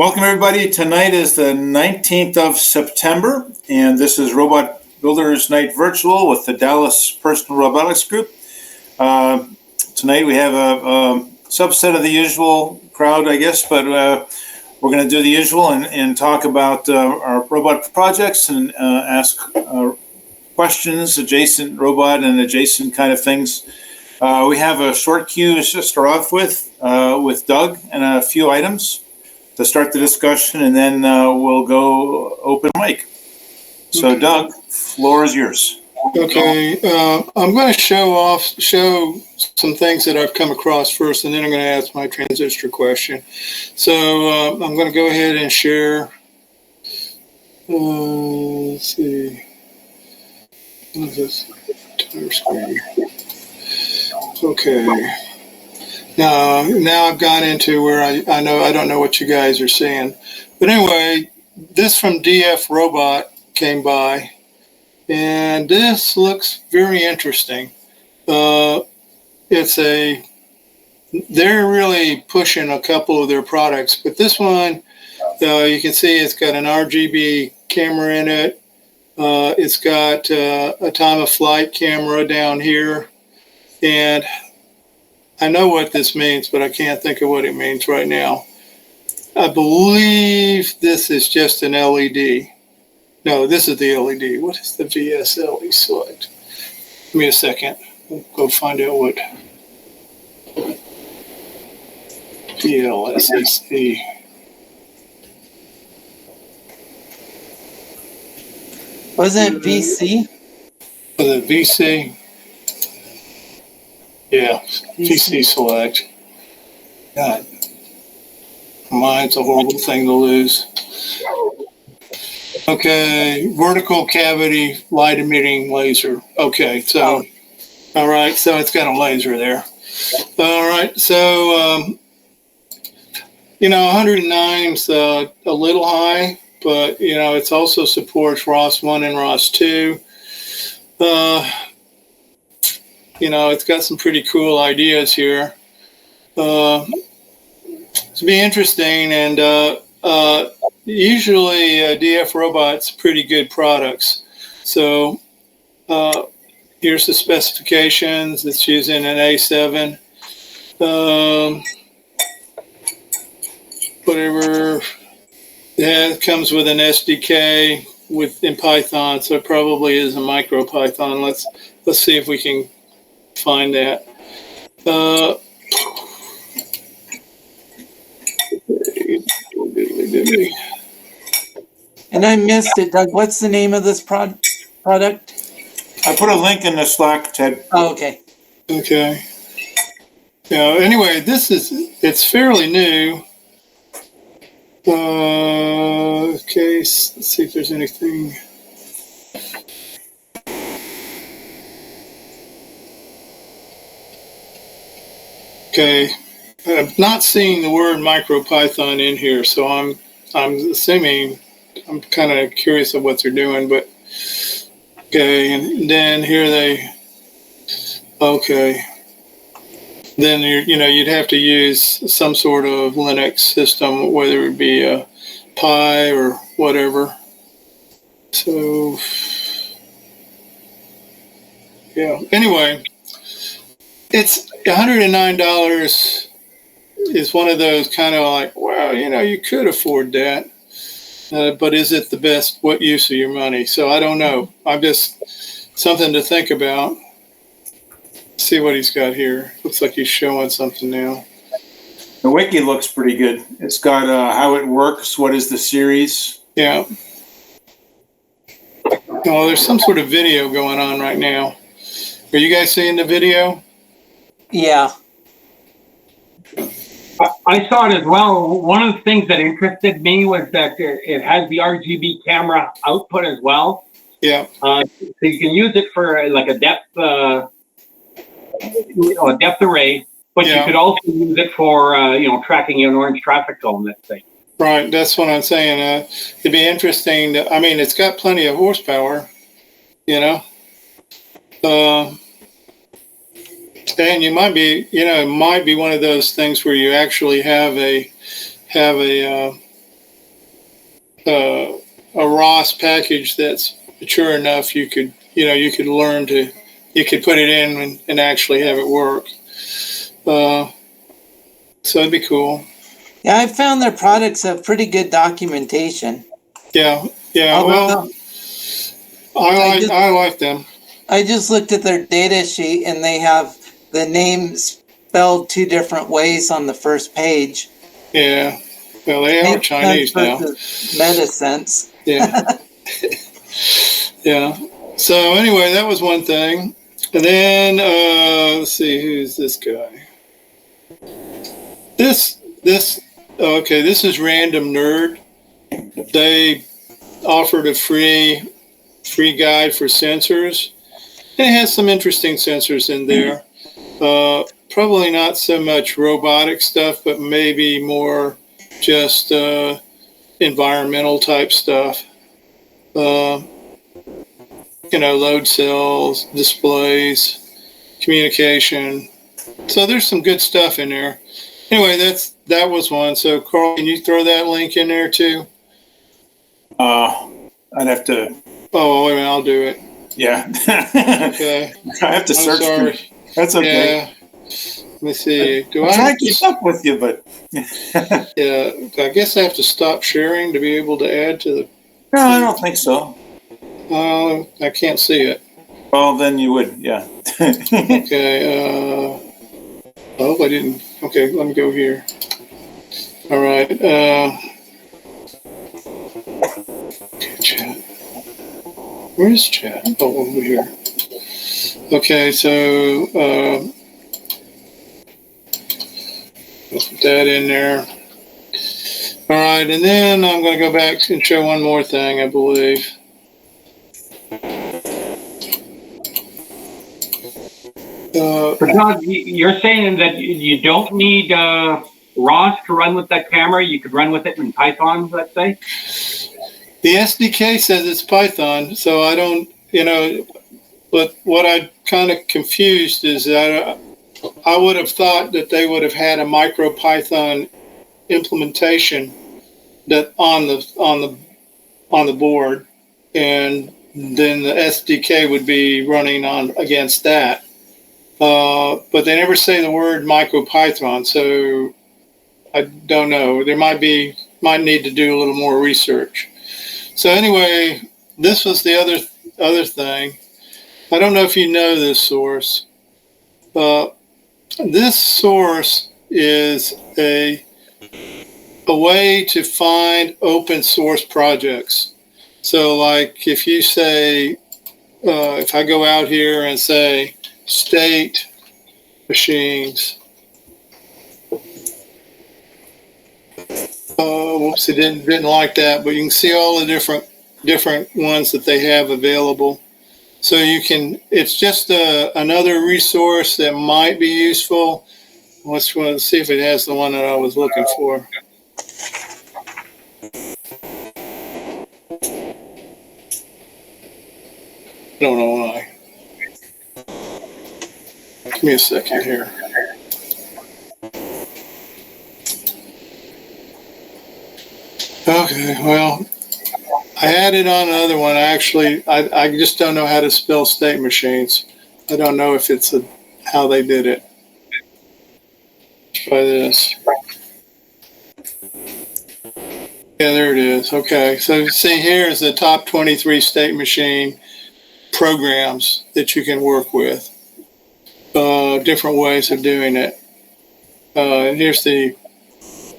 Welcome, everybody. Tonight is the 19th of September, and this is Robot Builders Night Virtual with the Dallas Personal Robotics Group. Tonight we have a subset of the usual crowd, I guess, but we're going to do the usual and talk about our robot projects and ask questions, adjacent robot and adjacent kind of things. We have a short queue to start off with Doug and a few items to start the discussion, and then we'll go open mic. So, okay. Doug, floor is yours. Okay, I'm going to show some things that I've come across first, and then I'm going to ask my transistor question. So I'm going to go ahead and share. Let's see. What is this? Entire screen. Okay. Now I've gone into where I don't know what you guys are seeing. But anyway, this from DF Robot came by, and this looks very interesting. They're really pushing a couple of their products, but this one, you can see it's got an RGB camera in it. It's got a time of flight camera down here, and I know what this means, but I can't think of what it means right now. I believe this is just an LED. No, this is the LED. What is the VSLE select? Give me a second. We'll go find out what VLSSE. Was it VC? Was it VC? Yeah, VC select. God, mine's a horrible thing to lose. Okay, vertical cavity light emitting laser. Okay, so, all right, so it's got a laser there. All right, so, 109 is a little high, but, it also supports ROS1 and ROS2. It's got some pretty cool ideas here. It's be interesting, and usually DF Robot's pretty good products. So here's the specifications. It's using an A7. Whatever. Yeah, it comes with an SDK in Python, so it probably is a micro Python. Let's see if we can find that. And I missed it, Doug. What's the name of this product? I put a link in the Slack, Ted. Oh, okay. Okay. Anyway, it's fairly new. Okay, let's see if there's anything. Okay, I'm not seeing the word MicroPython in here, so I'm assuming, I'm kind of curious of what they're doing, but okay, and then here okay, then you'd have to use some sort of Linux system, whether it be a Pi or whatever. So yeah, anyway, it's $109 is one of those kind of like, wow, you could afford that. But is it the best, what use of your money? So I don't know. I'm just something to think about. See what he's got here. Looks like he's showing something now. The wiki looks pretty good. It's got how it works, what is the series. Yeah. Oh, there's some sort of video going on right now. Are you guys seeing the video? Yeah. I saw it as well. One of the things that interested me was that it has the RGB camera output as well. Yeah. So you can use it for like a depth array, but you could also use it for tracking an orange traffic cone. Let's say. Right. That's what I'm saying. It'd be interesting. It's got plenty of horsepower. And you might be, it might be one of those things where you actually have a a ROS package that's mature enough, you could learn to, you could put it in and actually have it work. So it'd be cool. Yeah, I found their products have pretty good documentation. Yeah. Although, Well, I like them. I just looked at their data sheet and they have the name spelled two different ways on the first page. Yeah. Well, they are Chinese now. MetaSense. Yeah. Yeah. So anyway, that was one thing. And then let's see, who's this guy? This is Random Nerd. They offered a free guide for sensors. And it has some interesting sensors in there. Probably not so much robotic stuff, but maybe more just environmental type stuff. Load cells, displays, communication. So there's some good stuff in there. Anyway, that was one. So Carl, can you throw that link in there too? I'd have to. Oh, wait a minute, I'll do it. Yeah. Okay. I have to I'm search. sorry. That's okay. Yeah. Let me see. I'm trying to keep up with you, but yeah, I guess I have to stop sharing to be able to add to the. No, I don't think so. I can't see it. Well, then you would, yeah. Okay. I didn't. Okay, let me go here. All right. Okay, chat. Where is chat? Oh, over here. Okay, so let's put that in there. All right, and then I'm going to go back and show one more thing, I believe. Todd, you're saying that you don't need ROS to run with that camera. You could run with it in Python, let's say. The SDK says it's Python, so I don't, but what I kind of confused is that I would have thought that they would have had a MicroPython implementation that on the board, and then the SDK would be running on against that. But they never say the word MicroPython, so I don't know. There might need to do a little more research. So anyway, this was the other thing. I don't know if you know this source. This source is a way to find open source projects. So like if you say, if I go out here and say state machines, whoops, it didn't like that, but you can see all the different ones that they have available. So you can, it's just another resource that might be useful. Let's see if it has the one that I was looking for. I don't know why. Give me a second here. Okay, well, I had it on another one. I just don't know how to spell state machines. I don't know if it's how they did it. Let's try this. Yeah, there it is. Okay, so see here is the top 23 state machine programs that you can work with. Different ways of doing it. And here's the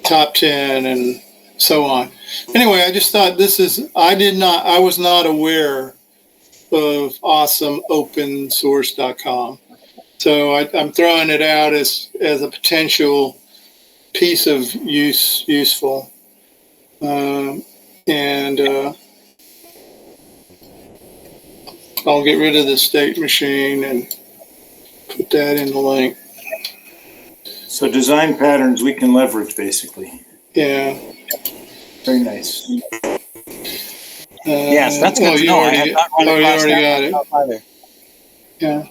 top 10 and so on. Anyway, I just thought I was not aware of awesomeopensource.com. So I'm throwing it out as a potential piece of useful. And I'll get rid of the state machine and put that in the link. So design patterns we can leverage, basically. Yeah. Very nice. Yes, that's good to you know. already got it. Either. Yeah.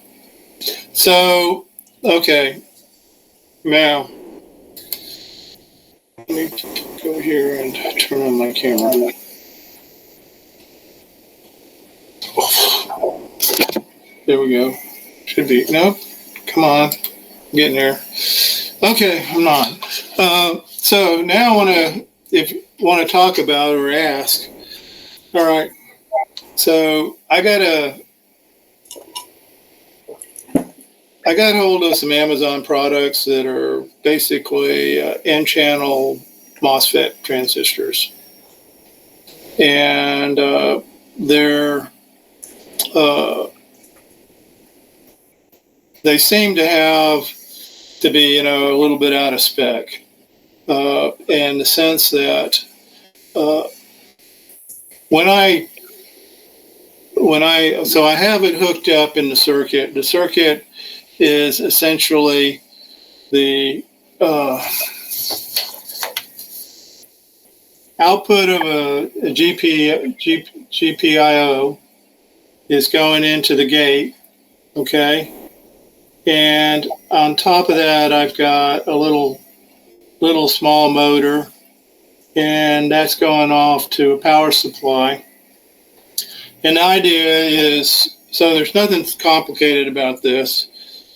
So, okay. Now, let me go here and turn on my camera. There we go. Should be. Nope. Come on. I'm getting there. Okay, I'm not. So now I want to, if you want to talk about or ask. All right. So I got hold of some Amazon products that are basically N-channel MOSFET transistors, and they seem to have to be, a little bit out of spec, in the sense that so I have it hooked up in the circuit. The circuit is essentially the output of a GPIO is going into the gate, okay? And on top of that, I've got a little small motor, and that's going off to a power supply. And the idea is, so there's nothing complicated about this.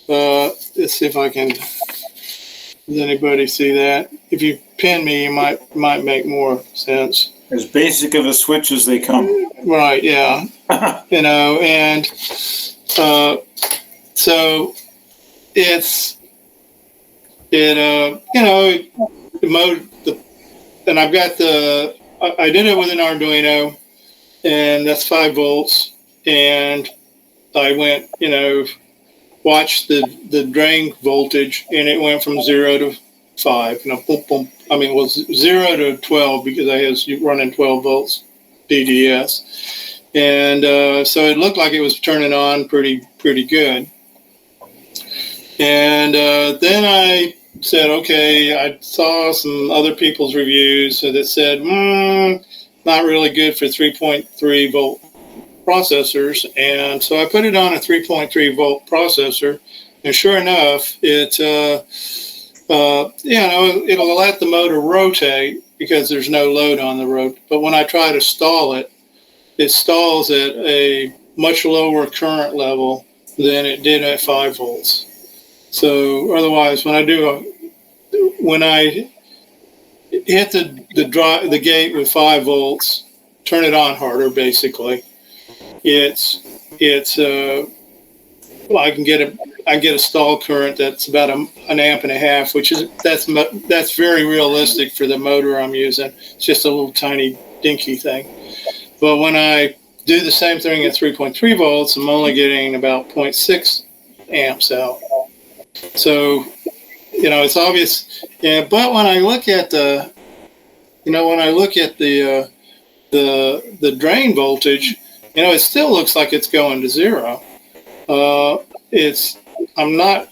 Let's see if I can, does anybody see that? If you pin me, you might make more sense. As basic of a switch as they come. Right, yeah. And so and I've got I did it with an Arduino, and that's 5 volts. And I went, watched the drain voltage, and it went from 0 to 5. Boom, boom. I mean, it was 0 to 12 because I was running 12 volts BDS. And so it looked like it was turning on pretty good. And then I said, okay, I saw some other people's reviews that said, not really good for 3.3 volt processors. And so I put it on a 3.3 volt processor, and sure enough, it'll let the motor rotate because there's no load on the road. But when I try to stall it, it stalls at a much lower current level than it did at 5 volts. So otherwise, when I hit the gate with 5 volts, turn it on harder, basically, I can get a stall current that's about an amp and a half, which is that's very realistic for the motor I'm using. It's just a little tiny dinky thing. But when I do the same thing at 3.3 volts, I'm only getting about 0.6 amps out. So, it's obvious. Yeah, but when I look at the drain voltage, it still looks like it's going to 0.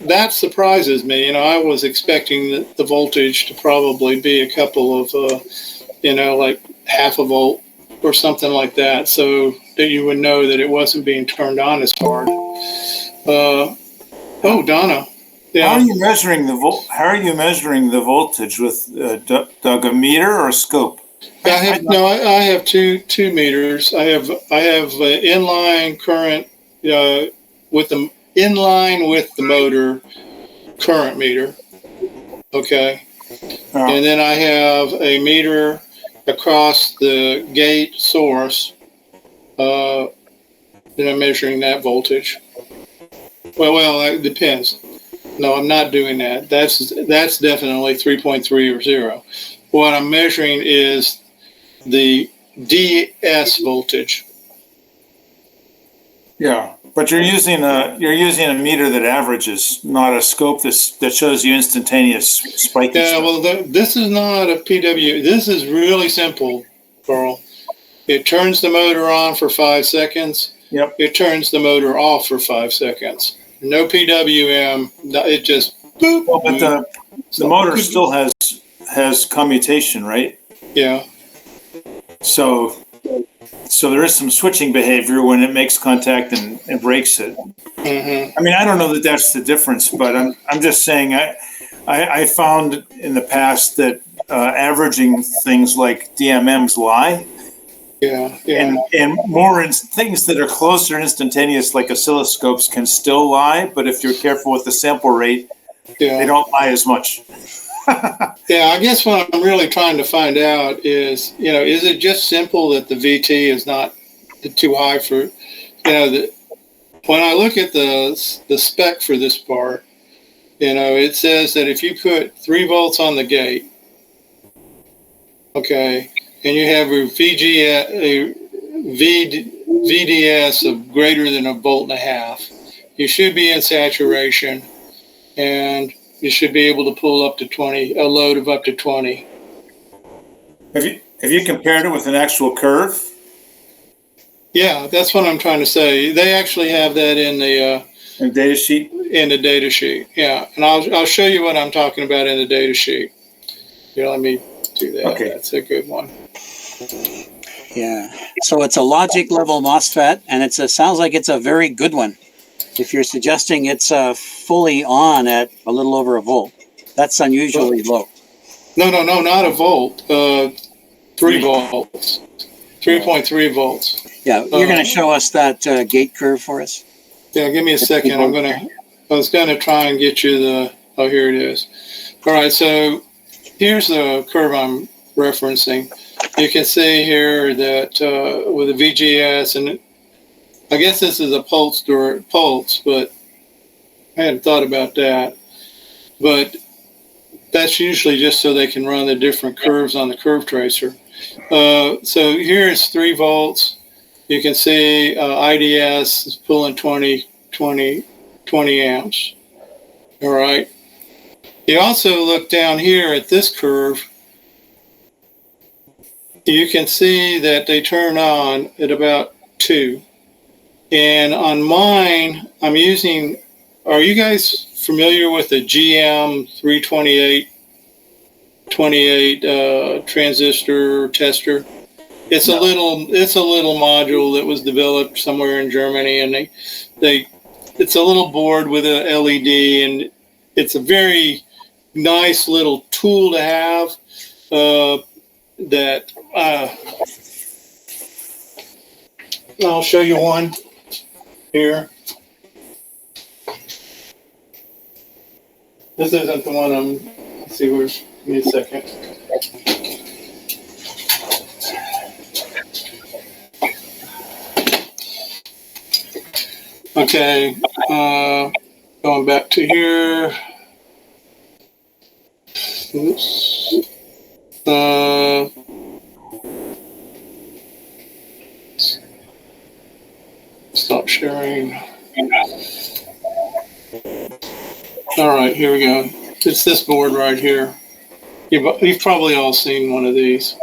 That surprises me. I was expecting the voltage to probably be a couple of, like half a volt or something like that, so that you would know that it wasn't being turned on as hard. Donna. Yeah. How are you measuring the voltage with Doug, a meter or a scope? I have two meters. I have inline current inline with the motor current meter. Okay. Oh. And then I have a meter across the gate source. Then I'm measuring that voltage. Well, it depends. No, I'm not doing that. That's definitely 3.3 or 0. What I'm measuring is the DS voltage. Yeah, but you're using a meter that averages, not a scope that shows you instantaneous spike. Yeah, well, this is not a PW. This is really simple, Carl. It turns the motor on for 5 seconds. Yep. It turns the motor off for 5 seconds. No PWM. It just boop. Well, but the motor still has commutation, right? Yeah. So there is some switching behavior when it makes contact and breaks it. Mm-hmm. I mean, I don't know that that's the difference, but I'm just saying I found in the past that averaging things like DMMs lie. Yeah, yeah. And more things that are closer instantaneous, like oscilloscopes, can still lie, but if you're careful with the sample rate, they don't lie as much. Yeah, I guess what I'm really trying to find out is, is it just simple that the VT is not too high for, when I look at the spec for this part, it says that if you put 3 volts on the gate, okay, and you have a VDS of greater than 1.5 volts, you should be in saturation, and you should be able to pull up to 20, a load of up to 20. Have you compared it with an actual curve? Yeah, that's what I'm trying to say. They actually have that in the data sheet. In the data sheet, yeah, and I'll show you what I'm talking about in the data sheet. Here, let me do that. Okay. That's a good one. Yeah. So it's a logic level MOSFET, and sounds like it's a very good one. If you're suggesting it's fully on at a little over 1 volt, that's unusually low. No, not a volt. 3 volts. 3.3 volts. Yeah, you're going to show us that gate curve for us? Yeah, give me a second. I was gonna try and get you oh, here it is. All right, so here's the curve I'm referencing. You can see here that with the VGS, and I guess this is a pulse, but I hadn't thought about that. But that's usually just so they can run the different curves on the curve tracer. So here is 3 volts. You can see IDS is pulling 20 amps. All right. You also look down here at this curve. You can see that they turn on at about 2. And on mine, I'm using, are you guys familiar with the GM 328 transistor tester? It's a little module that was developed somewhere in Germany, and it's a little board with a LED, and it's a very nice little tool to have. That I'll show you one here. This isn't the one let's see, give me a second. Okay, going back to here. Oops. Stop sharing. All right, here we go. It's this board right here. You've probably all seen one of these.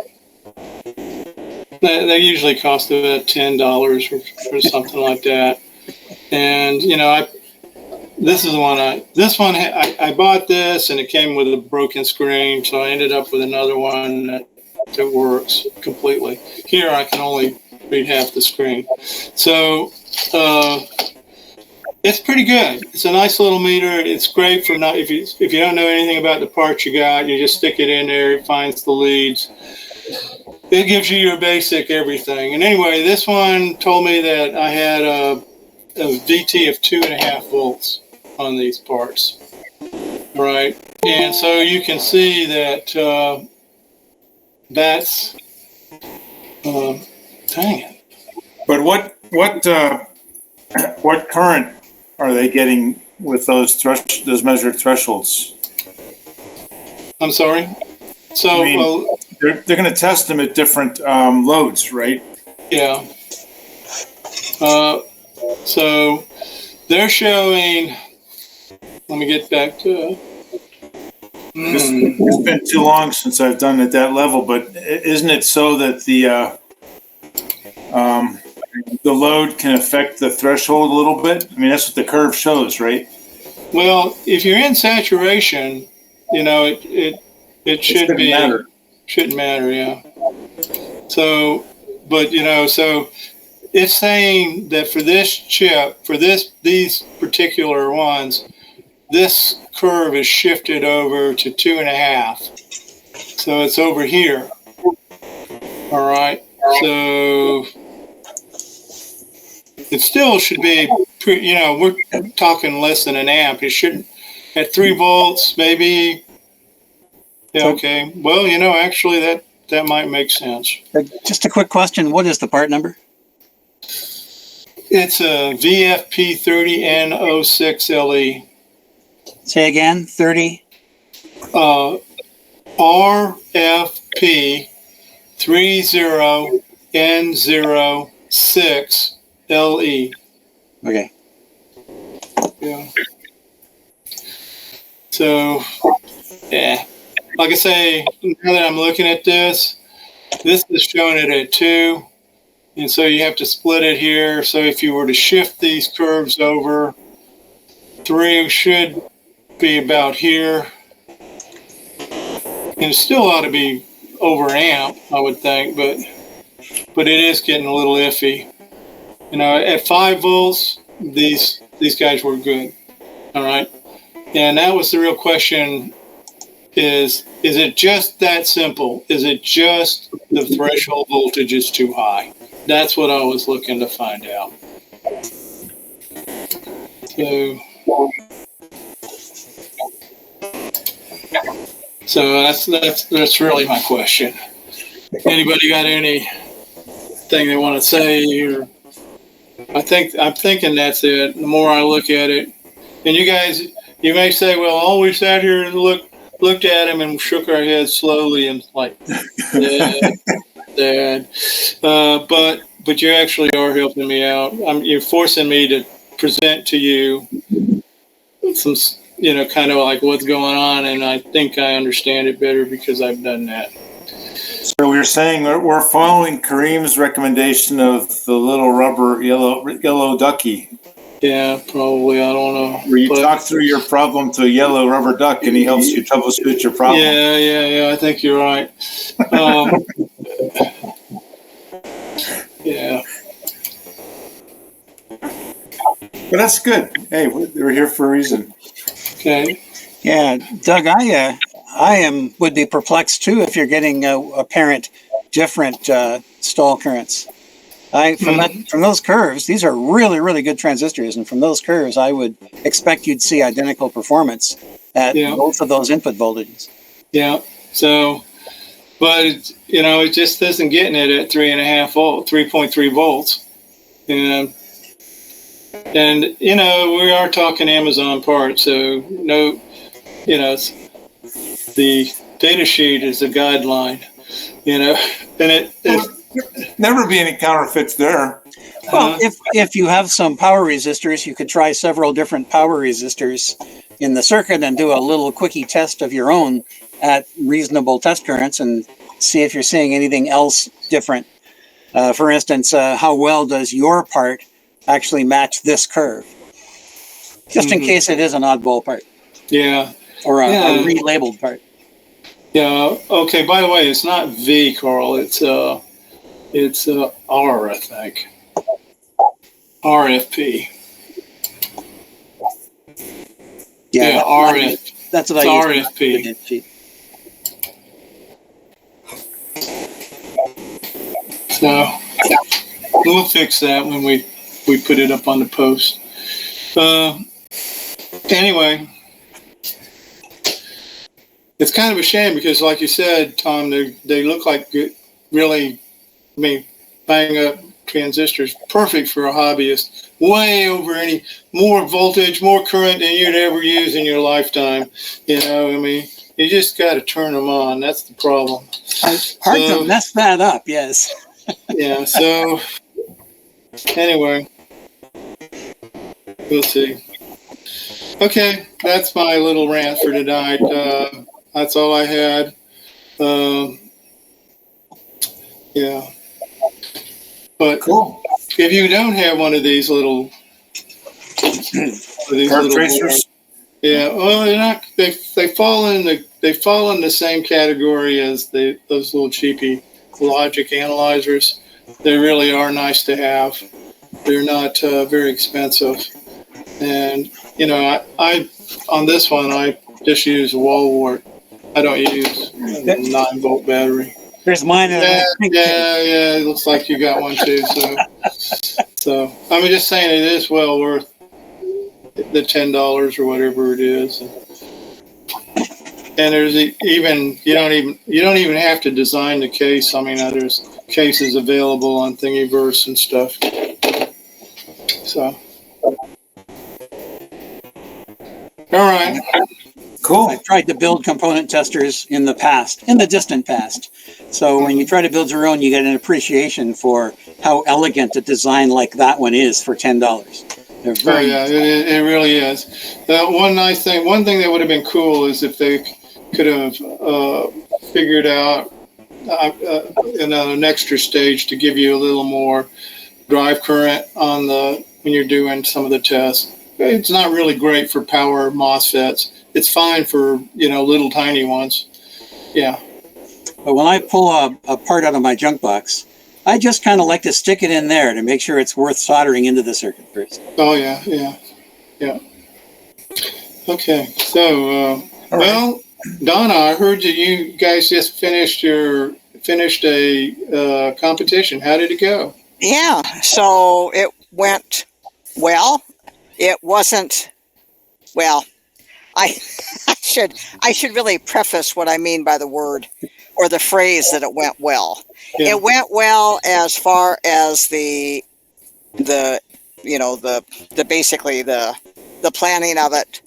They usually cost about $10 or something like that. And this is the one I bought this, and it came with a broken screen, so I ended up with another one that works completely. Here I can only read half the screen. So it's pretty good. It's a nice little meter. It's great for if you don't know anything about the parts you got, you just stick it in there, it finds the leads. It gives you your basic everything. And anyway, this one told me that I had a VT of 2.5 volts on these parts. All right. And so you can see that that's dang it. But what current are they getting with those measured thresholds? I'm sorry. So I mean, they're going to test them at different loads, right? Yeah. So they're showing. Let me get back to. It's been too long since I've done at that level, but isn't it so that the load can affect the threshold a little bit? I mean, that's what the curve shows, right? Well, if you're in saturation, it should be. Matter. Shouldn't matter, yeah. So, but so it's saying that for this chip, for these particular ones, this curve is shifted over to 2.5. So it's over here. All right. So it still should be, we're talking less than an amp. It shouldn't, at 3 volts, maybe. Yeah, okay. Well, actually that might make sense. Just a quick question. What is the part number? It's a VFP30N06LE. Say again, 30. RFP30N06LE. Okay. Yeah. So, yeah. Like I say, now that I'm looking at this is showing it at 2. And so you have to split it here. So if you were to shift these curves over, 3 should be about here. And it still ought to be over amp, I would think, but it is getting a little iffy. At 5 volts, these guys were good. All right. And that was the real question, is it just that simple? Is it just the threshold voltage is too high? That's what I was looking to find out. So that's really my question. Anybody got anything they want to say? Or I'm thinking that's it. The more I look at it, and you guys, you may say, well, all we sat here and looked at him and shook our heads slowly and like, Dad. But you actually are helping me out. You're forcing me to present to you some, kind of like what's going on, and I think I understand it better because I've done that. So we're saying we're following Kareem's recommendation of the little rubber yellow ducky. Yeah, probably. I don't know. Where you talk through your problem to a yellow rubber duck, and he helps you troubleshoot your problem. Yeah. I think you're right. Yeah. But that's good. Hey, we're here for a reason. Okay. Yeah, Doug, I would be perplexed too if you're getting apparent different stall currents. From those curves, these are really, really good transistors, and from those curves, I would expect you'd see identical performance at both of those input voltages. Yeah. So, but it just isn't getting it at 3.3 volts, and we are talking Amazon parts, so no, the data sheet is a guideline, and Never be any counterfeits there. Well, if you have some power resistors, you could try several different power resistors in the circuit and do a little quickie test of your own at reasonable test currents and see if you're seeing anything else different. For instance, how well does your part actually match this curve? Just in case it is an oddball part. Yeah. Or a relabeled part. Yeah. Okay. By the way, it's not V, Carl. It's R, I think. RFP. Yeah, RFP. That's what I use. RFP. So we'll fix that when we put it up on the post. Anyway, it's kind of a shame because, like you said, Tom, they look like good, really, bang up transistors, perfect for a hobbyist. Way over more voltage, more current than you'd ever use in your lifetime. You just got to turn them on. That's the problem. Hard to mess that up, yes. Yeah, so anyway, we'll see. Okay, that's my little rant for tonight. That's all I had. Yeah. But cool. If you don't have one of these little tracers, well, they're not. They fall in the same category as those little cheapy logic analyzers. They really are nice to have. They're not very expensive, and I on this one I just use a wall wart. I don't use a 9-volt battery. There's mine. Yeah, it looks like you got one too. So I'm just saying it is well worth the $10 or whatever it is. And there's even you don't even have to design the case. I mean, there's cases available on Thingiverse and stuff. So, all right. Cool. I've tried to build component testers in the distant past. So when you try to build your own, you get an appreciation for how elegant a design like that one is for $10. They're very yeah, it really is. One thing that would have been cool is if they could have figured out an extra stage to give you a little more drive current on when you're doing some of the tests. It's not really great for power MOSFETs. It's fine for little tiny ones. Yeah. But when I pull a part out of my junk box, I just kind of like to stick it in there to make sure it's worth soldering into the circuit first. Oh yeah. Okay, so well, Donna, I heard that you guys just finished a competition. How did it go? Yeah, so it went well. It wasn't well. I should really preface what I mean by the word or the phrase that it went well. Yeah. It went well as far as the basically the planning of it,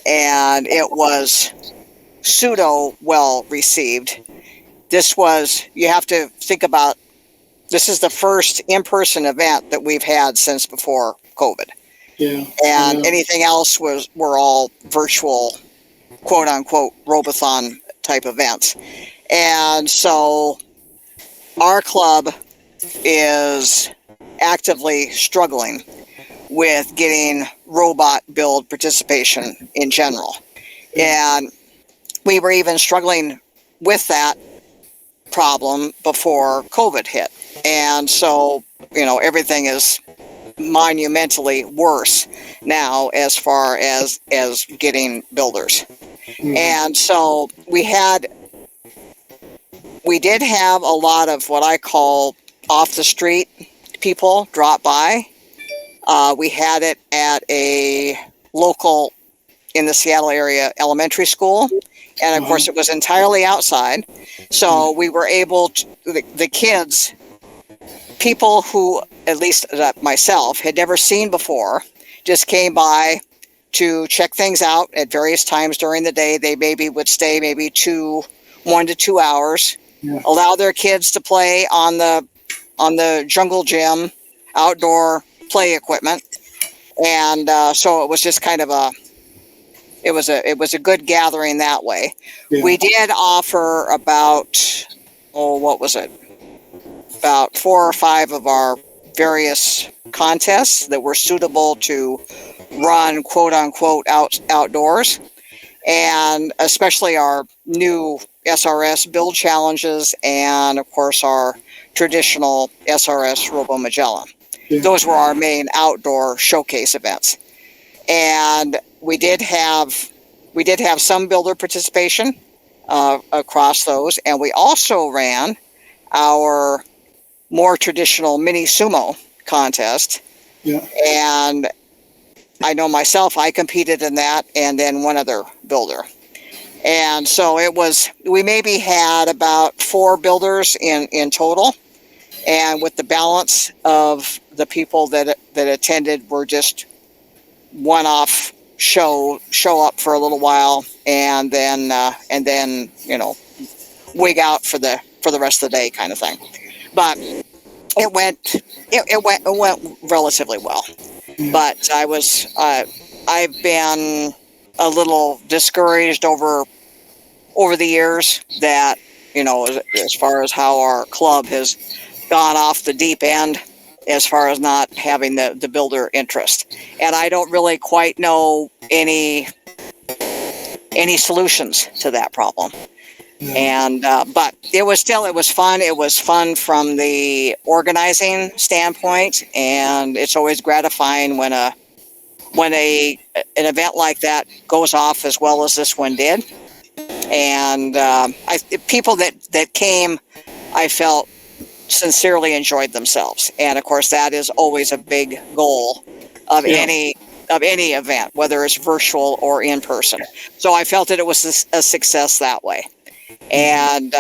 and it was pseudo well received. You have to think about, this is the first in-person event that we've had since before COVID. Yeah. And anything else were all virtual, quote unquote, Robothon type events. And so our club is actively struggling with getting robot build participation in general. And we were even struggling with that problem before COVID hit. And so, everything is monumentally worse now as far as getting builders. Mm-hmm. And so we did have a lot of what I call off the street people drop by. We had it at a local in the Seattle area elementary school. And of course it was entirely outside. So we were able to, the kids, people who, at least myself, had never seen before, just came by to check things out at various times during the day. They maybe would stay 1 to 2 hours, allow their kids to play on the jungle gym, outdoor play equipment. And so it was just kind of it was a good gathering that way. Yeah. We did offer about 4 or 5 of our various contests that were suitable to run quote unquote outdoors, and especially our new SRS build challenges and of course our traditional SRS Robo Magellan. Yeah. Those were our main outdoor showcase events. And we did have some builder participation across those, and we also ran our more traditional mini sumo contest. Yeah. And I know myself, I competed in that, and then one other builder. And so we maybe had about 4 builders in total, and with the balance of the people that attended were just one-off show up for a little while and then wig out for the rest of the day kind of thing. But it went relatively well. But I've been a little discouraged over the years that, as far as how our club has gone off the deep end as far as not having the builder interest. And I don't really quite know any solutions to that problem. And but it was fun. It was fun from the organizing standpoint, and it's always gratifying when an event like that goes off as well as this one did. And people that came I felt sincerely enjoyed themselves. And of course, that is always a big goal of any event, whether it's virtual or in person. So I felt that it was a success that way. And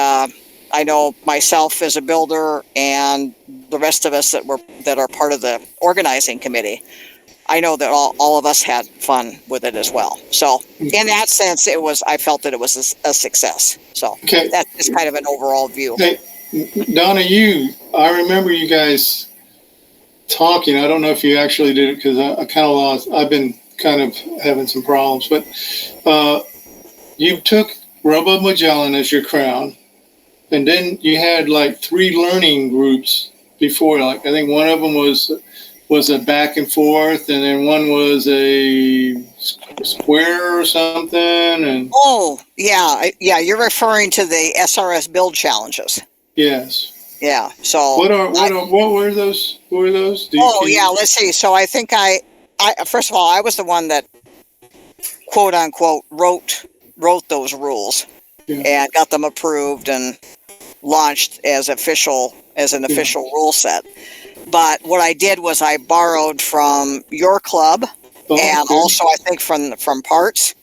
I know myself as a builder and the rest of us that are part of the organizing committee, I know that all of us had fun with it as well. So in that sense, I felt that it was a success. So Okay. that's just kind of an overall view. Hey, Donna, I remember you guys talking. I don't know if you actually did it because I kind of lost. I've been kind of having some problems, but you took Robo Magellan as your crown, and then you had like 3 learning groups before. Like I think one of them was a back and forth, and then one was a square or something. And Yeah, you're referring to the SRS build challenges. yes. Yeah. So What were those? What were those? Let's see. So I think I first of all, I was the one that quote unquote wrote those rules and got them approved and launched as an official rule set. But what I did was I borrowed from your club and also I think from parts.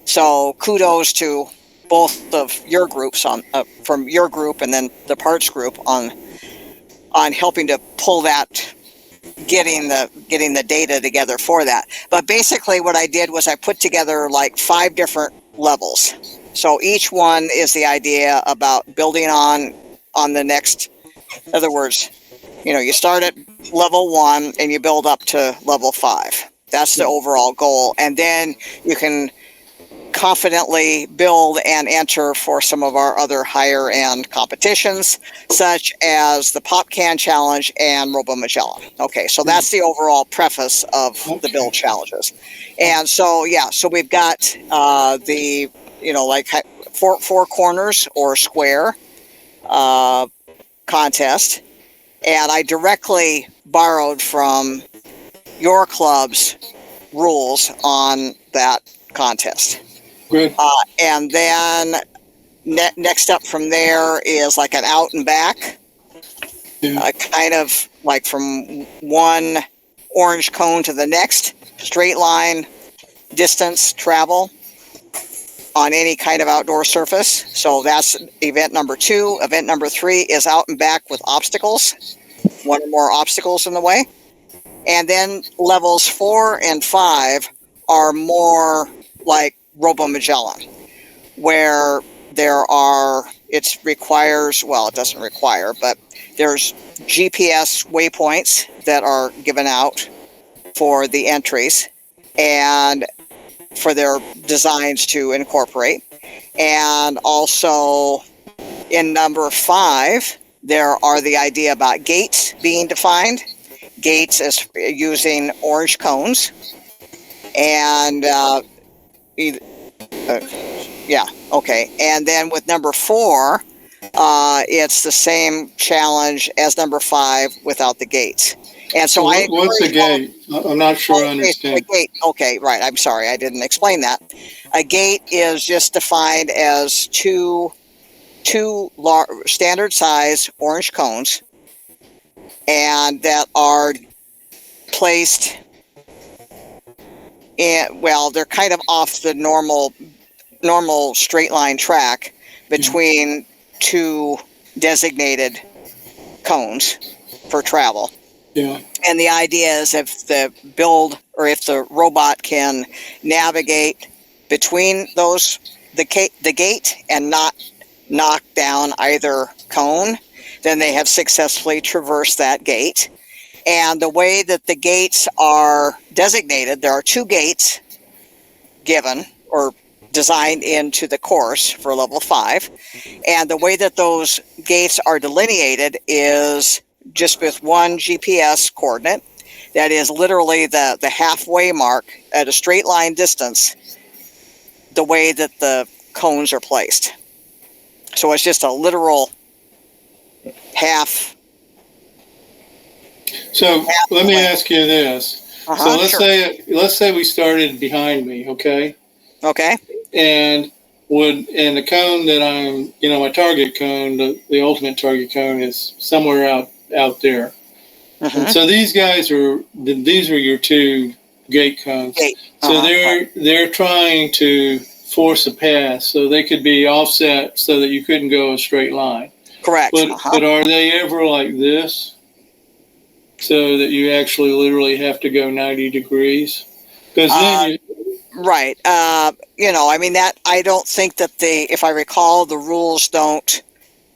So kudos to both of your groups from your group and then the parts group on helping to pull that, getting the data together for that. But basically what I did was I put together like 5 different levels. So each one is the idea about building on the next. In other words, you start at level 1 and you build up to level 5. That's the overall goal. And then you can confidently build and enter for some of our other higher end competitions, such as the Pop Can Challenge and Robo Magellan. Okay, so that's the overall preface of the build challenges. And so, so we've got the, like 4 corners or square contest. And I directly borrowed from your club's rules on that contest. Good. And then next up from there is like an out and back, kind of like from one orange cone to the next, straight line distance travel on any kind of outdoor surface. So that's event number 2. Event number 3 is out and back with obstacles, 1 or more obstacles in the way. And then levels 4 and 5 are more like Robo Magellan, where it doesn't require, but there's GPS waypoints that are given out for the entries and for their designs to incorporate. And also in number 5, there are the idea about gates being defined. Gates is using orange cones. And and then with number 4, it's the same challenge as number 5 without the gates. And so what's a gate? I'm not sure I understand. A gate. Okay, right. I'm sorry, I didn't explain that. A gate is just defined as two standard size orange cones, and that are placed they're kind of off the normal straight line track between 2 designated cones for travel. Yeah. And the idea is if the robot can navigate between the gate and not knock down either cone, then they have successfully traversed that gate. And the way that the gates are designated, there are 2 gates given or designed into the course for level 5. And the way that those gates are delineated is just with 1 GPS coordinate. That is literally the halfway mark at a straight line distance, the way that the cones are placed. So it's just a literal half. So let me ask you this. So let's say we started behind me, okay? Okay. And and the cone that I'm, my target cone, the ultimate target cone is somewhere out there. And so these are your two gate cones. So they're trying to force a pass so they could be offset so that you couldn't go a straight line. Correct. But are they ever like this? So that you actually literally have to go 90 degrees? Because then right. I don't think that if I recall, the rules don't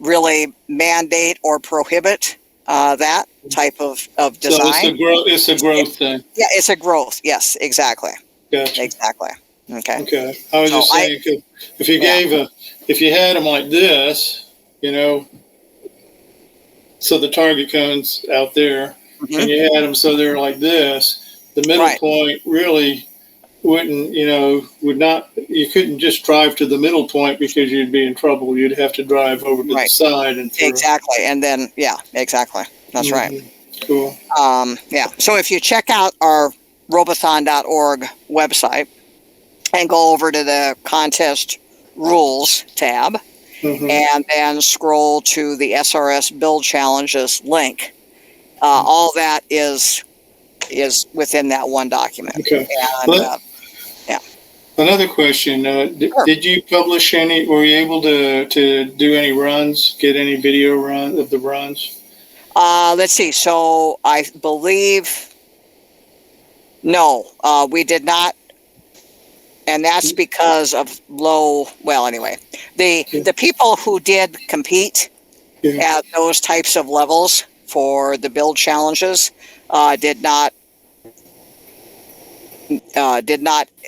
really mandate or prohibit that type of design. So it's a growth thing. Yeah, it's a growth. Yes, exactly. Gotcha. Exactly. Okay. Okay. I was just saying, if you had them like this, so the target cone's out there, and you had them so they're like this, the middle point really wouldn't, would not, you couldn't just drive to the middle point because you'd be in trouble. You'd have to drive over to the side and through. Exactly. And then, exactly. That's right. Cool. So if you check out our robothon.org website and go over to the contest rules tab and then scroll to the SRS build challenges link, all that is within that one document. Okay. And, another question, did you publish were you able to do any runs, get any video of the runs? Let's see. So I believe, no, we did not. And that's because of the people who did compete at those types of levels for the build challenges did not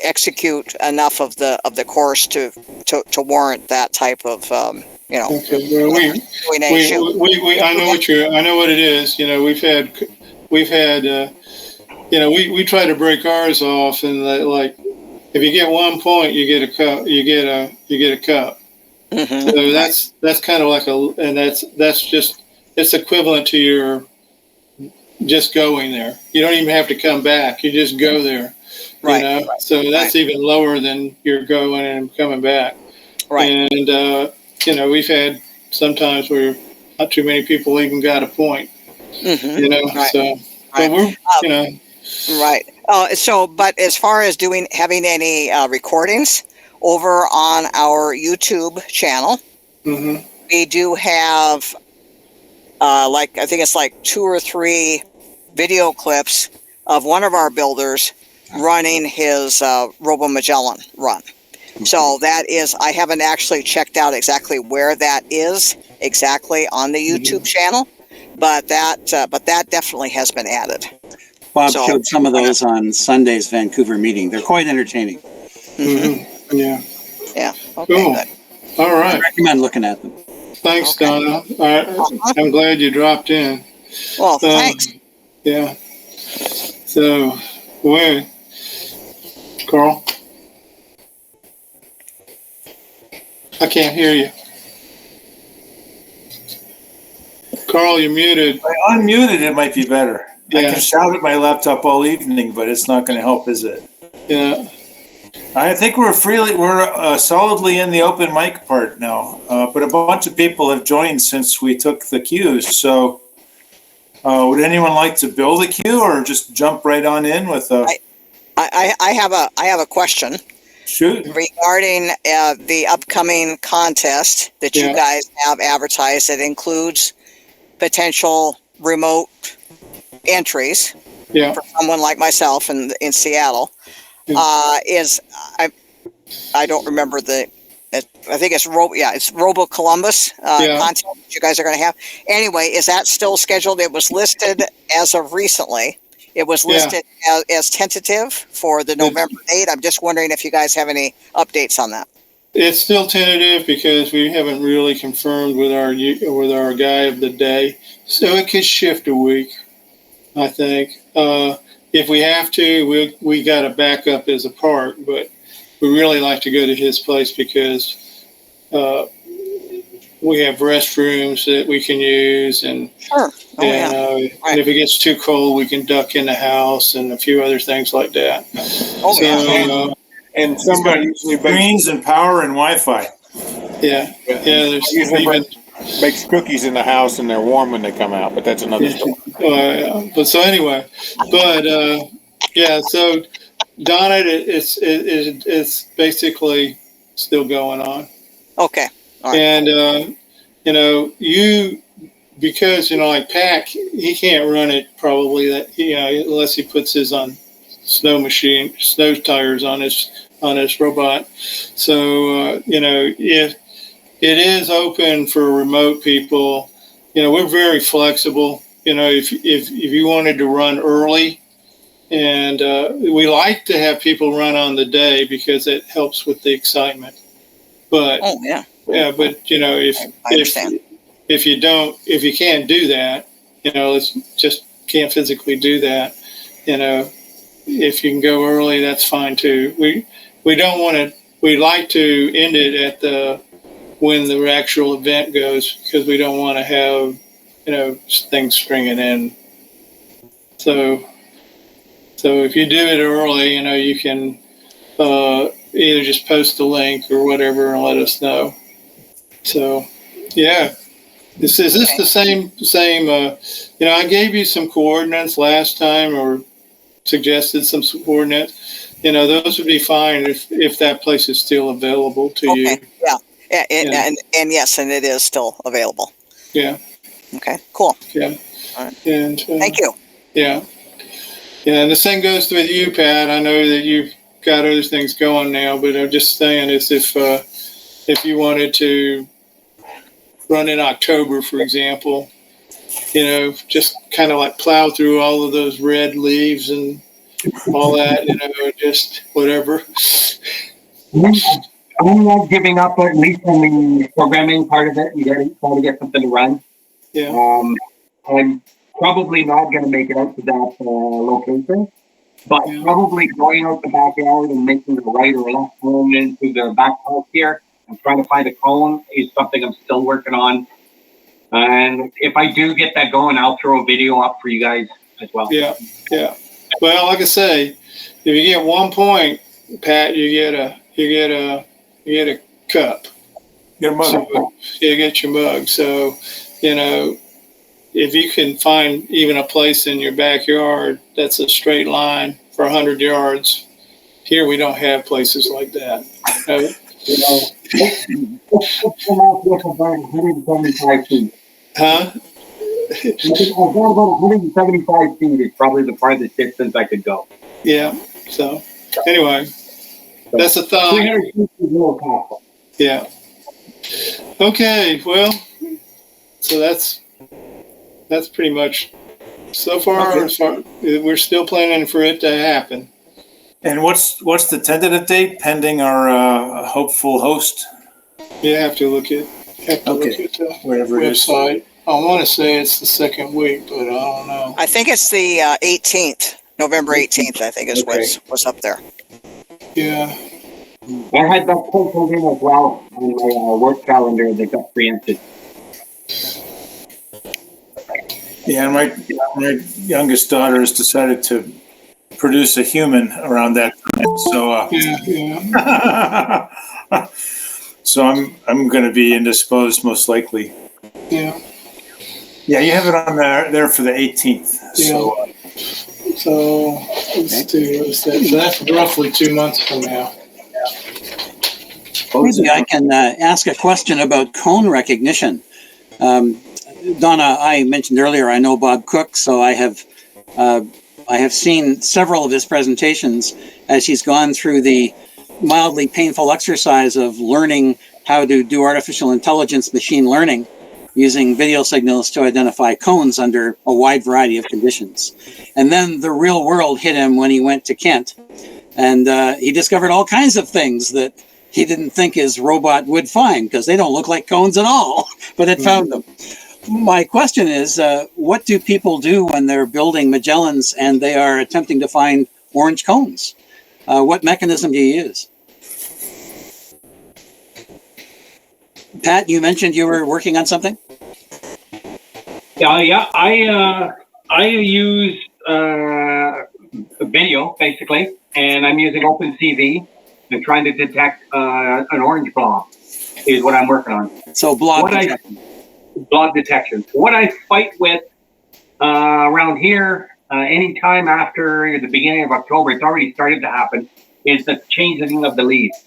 execute enough of the course to warrant that type of Okay. Well, I know what it is. We've had we try to break ours off, and if you get 1 point, you get a cup. You get a cup. So that's kind of like that's just, it's equivalent to your just going there. You don't even have to come back. You just go there. Right. So that's even lower than your going and coming back. Right. And we've had sometimes where not too many people even got a point. So but we're Right. But as far as having any recordings over on our YouTube channel, we do have I think it's like 2 or 3 video clips of one of our builders running his Robo Magellan run. So that is, I haven't actually checked out exactly where that is exactly on the YouTube channel, but that definitely has been added. Bob showed some of those on Sunday's Vancouver meeting. They're quite entertaining. Yeah. Okay, cool. Good. All right. I recommend looking at them. Thanks, Donna. I'm glad you dropped in. Well, thanks. Yeah. So, Carl? I can't hear you. Carl, you're muted. If I unmuted, it might be better. I can shout at my laptop all evening, but it's not going to help, is it? Yeah. I think we're solidly in the open mic part now, but a bunch of people have joined since we took the cues. So, would anyone like to build a queue or just jump right on in with a? I have a question. Shoot. Regarding the upcoming contest that you guys have advertised, that includes potential remote entries for someone like myself in Seattle. I don't remember I think it's Robo Columbus content that you guys are going to have. Anyway, is that still scheduled? It was listed as of recently. It was listed as tentative for the November date. I'm just wondering if you guys have any updates on that. It's still tentative because we haven't really confirmed with our guy of the day, so it could shift a week. I think if we have to, we got a backup as a park, but we really like to go to his place because we have restrooms that we can use, and and if it gets too cold, we can duck in the house and a few other things like that. And somebody usually Screens and power and Wi-Fi. Yeah, there's usually even, makes cookies in the house and they're warm when they come out, but that's another story. but so anyway, but, yeah, so Donna, it's basically still going on. Okay. All right. And, because, like Pat, he can't run it probably unless he puts his on snow tires on his robot. So, if it is open for remote people, we're very flexible. If you wanted to run early, and we like to have people run on the day because it helps with the excitement. But Oh, yeah. but I understand. if you can't do that, just can't physically do that. If you can go early, that's fine too. We don't want to. We like to end it at when the actual event goes, because we don't want to have things stringing in. So if you do it early, you can either just post the link or whatever and let us know. So, yeah. Is this the same? I gave you some coordinates last time, or suggested some coordinates. Those would be fine if that place is still available to you. Okay. Yeah. And yes, and it is still available. Yeah. Okay. Cool. Yeah. All right. And Thank you. Yeah. Yeah. And the same goes with you, Pat. I know that you've got other things going now, but I'm just saying is if you wanted to run in October, for example, just kind of like plow through all of those red leaves and all that, just whatever. I'm not giving up, at least on the programming part of it. You got to try to get something to run. Yeah. I'm probably not going to make it out to that location, but probably going out the backyard and making the right or left turn into the back park here and trying to find a cone is something I'm still working on. And if I do get that going, I'll throw a video up for you guys as well. Yeah. Yeah. Well, like I say, if you get 1 point, Pat, you get a cup. Get a mug. So, you get your mug. So, if you can find even a place in your backyard that's a straight line for 100 yards, here we don't have places like that. About 175 feet. Huh? I've got about 175 feet is probably the farthest distance I could go. Yeah. So, anyway, that's a thought. 300 feet is a little powerful. Yeah. Okay. Well, so that's pretty much so far. Okay. We're still planning for it to happen. And what's the tentative date pending our hopeful host? You have to look at Okay. the Wherever it is. website. I want to say it's the second week, but I don't know. I think it's the 18th, November 18th. I think is Okay. what's up there. Yeah. I had that penciled in as well on my work calendar that got preempted. Yeah, my youngest daughter has decided to produce a human around that time. So Yeah. so I'm going to be indisposed most likely. Yeah. Yeah, you have it on there for the 18th. So So let's do what's that? So that's roughly 2 months from now. Maybe I can ask a question about cone recognition. Donna, I mentioned earlier, I know Bob Cook, so I have seen several of his presentations as he's gone through the mildly painful exercise of learning how to do artificial intelligence machine learning using video signals to identify cones under a wide variety of conditions. And then the real world hit him when he went to Kent, and he discovered all kinds of things that he didn't think his robot would find because they don't look like cones at all, but it found them. My question is, what do people do when they're building Magellans and they are attempting to find orange cones? What mechanism do you use? Pat, you mentioned you were working on something? Yeah. I use video basically, and I'm using OpenCV. and trying to detect an orange blob is what I'm working on. So blob detection. Blob detection. What I fight with around here, anytime after the beginning of October, it's already started to happen, is the changing of the leaves.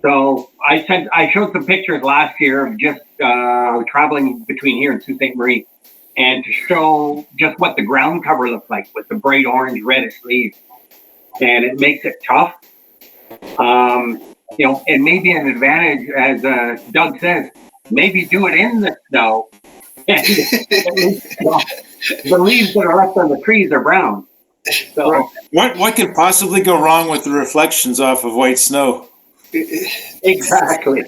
So I showed some pictures last year of just traveling between here and Sault Ste. Marie, and to show just what the ground cover looks like with the bright orange reddish leaves, and it makes it tough. You know, and maybe an advantage, as Doug says, maybe do it in the snow. And the leaves that are left on the trees are brown. So What could possibly go wrong with the reflections off of white snow? exactly.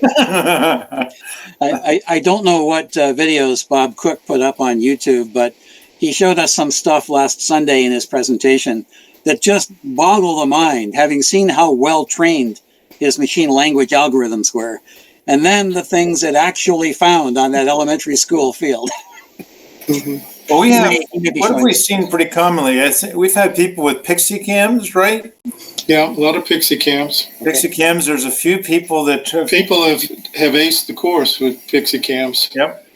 I don't know what videos Bob Cook put up on YouTube, but he showed us some stuff last Sunday in his presentation that just boggle the mind, having seen how well trained his machine language algorithms were, and then the things it actually found on that elementary school field. Well, we have, Maybe what have showing- we seen pretty commonly? We've had people with Pixie cams, right? Yeah, a lot of Pixie cams. Pixie cams, there's a few people that have, People have aced the course with Pixie cams. yep.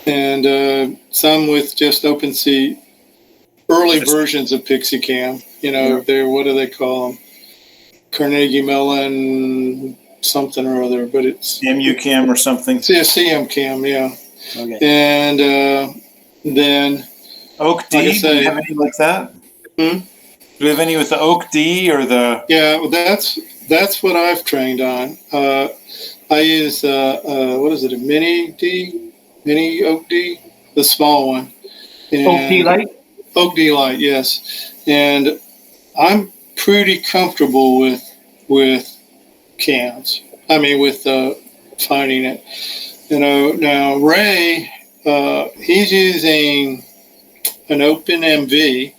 And some with just OpenSea, early versions of Pixie cam. You know, they're, what do they call them? Carnegie Mellon something or other, but it's MU cam or something. a CM cam, yeah. Okay. And then Oak D, Like I do say- we have any like that? Hmm? Do we have any with the Oak D or the, yeah, well, that's what I've trained on. I use what is it, a mini Oak D, the small one. OT light. Oak D Light, yes. And I'm pretty comfortable with cans. I mean, with finding it. You know, now Ray, he's using an OpenMV,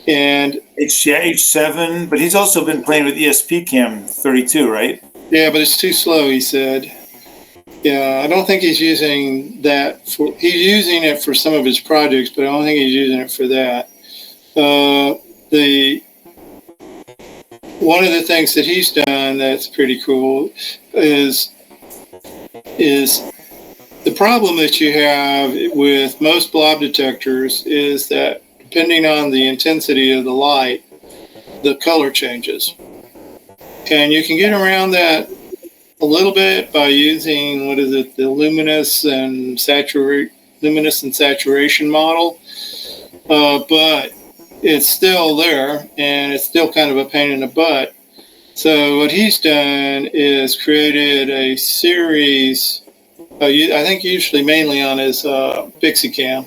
and H7, but he's also been playing with ESP Cam 32, right? yeah, but it's too slow, he said. Yeah, I don't think he's using that for, he's using it for some of his projects, but I don't think he's using it for that. One of the things that he's done that's pretty cool is the problem that you have with most blob detectors is that depending on the intensity of the light, the color changes. And you can get around that a little bit by using, what is it, the luminous and saturation model. But it's still there, and it's still kind of a pain in the butt. So what he's done is created a series, I think usually mainly on his Pixie Cam,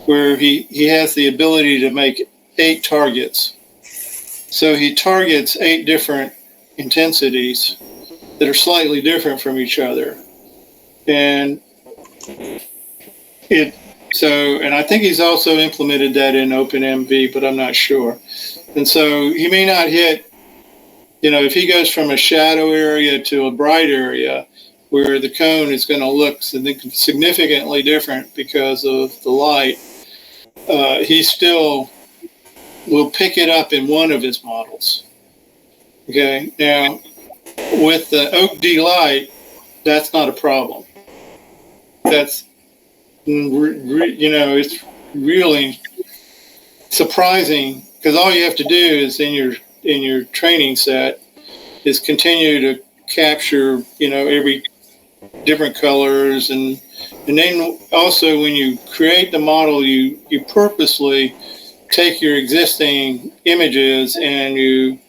where he has the ability to make 8 targets. So he targets 8 different intensities that are slightly different from each other. And and I think he's also implemented that in OpenMV, but I'm not sure. And so he may not hit, you know, if he goes from a shadow area to a bright area where the cone is going to look significantly different because of the light, he still will pick it up in one of his models. Okay, now with the Oak D Light, that's not a problem. That's, you know, it's really surprising because all you have to do is in your training set is continue to capture, you know, every different colors, and then also when you create the model, you purposely take your existing images and you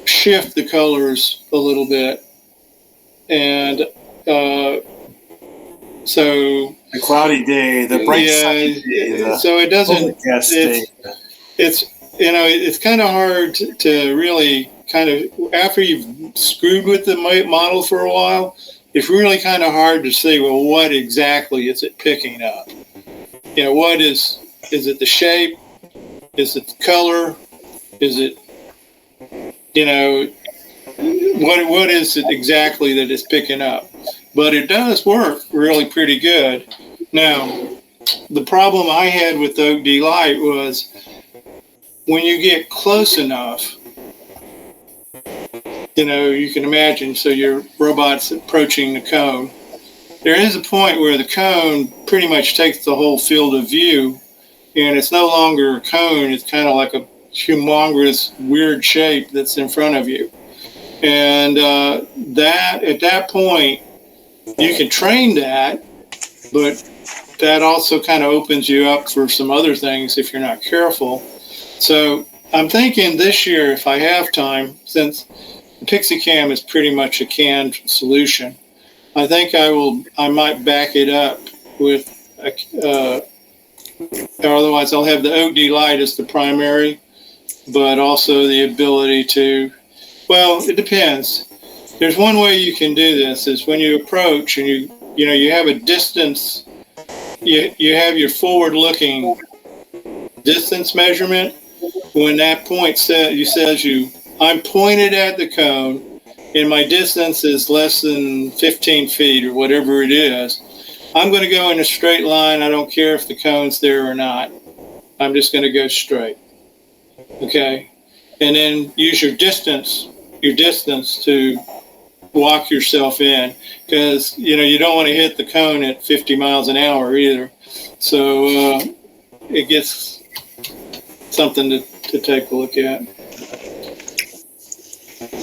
shift the colors a little bit, and so The cloudy day, the bright sunny day, the so it doesn't. overcast day. It's you know, it's kind of hard to really kind of, after you've screwed with the model for a while, it's really kind of hard to say, well, what exactly is it picking up? You know, what is it the shape? Is it the color? Is it, you know, what is it exactly that it's picking up? But it does work really pretty good. Now, the problem I had with the Oak D Light was when you get close enough, you can imagine. So your robot's approaching the cone. There is a point where the cone pretty much takes the whole field of view, and it's no longer a cone. It's kind of like a humongous, weird shape that's in front of you. And that at that point, you can train that, but that also kind of opens you up for some other things if you're not careful. So I'm thinking this year, if I have time, since the PixieCam is pretty much a canned solution, I think I might back it up with, otherwise I'll have the OD light as the primary, but also the ability to, well, it depends. There's one way you can do this is when you approach and you have a distance, you have your forward-looking distance measurement. When that point says I'm pointed at the cone and my distance is less than 15 feet or whatever it is, I'm going to go in a straight line. I don't care if the cone's there or not. I'm just going to go straight. Okay. And then use your distance to walk yourself in, because you don't want to hit the cone at 50 miles an hour either. So it gets something to take a look at.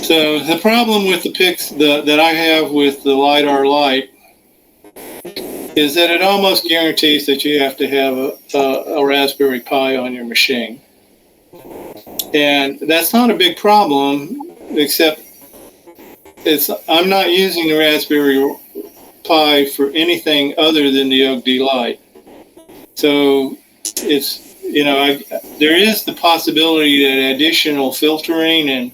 So the problem with that I have with the LiDAR light is that it almost guarantees that you have to have a Raspberry Pi on your machine. And that's not a big problem, except I'm not using the Raspberry Pi for anything other than the OD light. So it's, there is the possibility that additional filtering and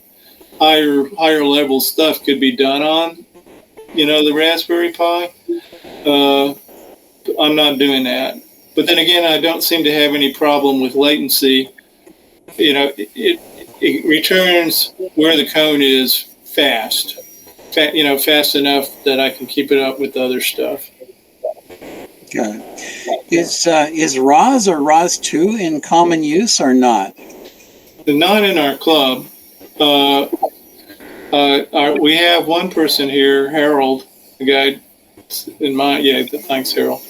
higher level stuff could be done on, the Raspberry Pi. I'm not doing that. But then again, I don't seem to have any problem with latency. It returns where the cone is fast enough that I can keep it up with the other stuff. Got it. Is ROS or ROS2 in common use or not? Not in our club. We have one person here, Harold, the guy in my, thanks, Harold.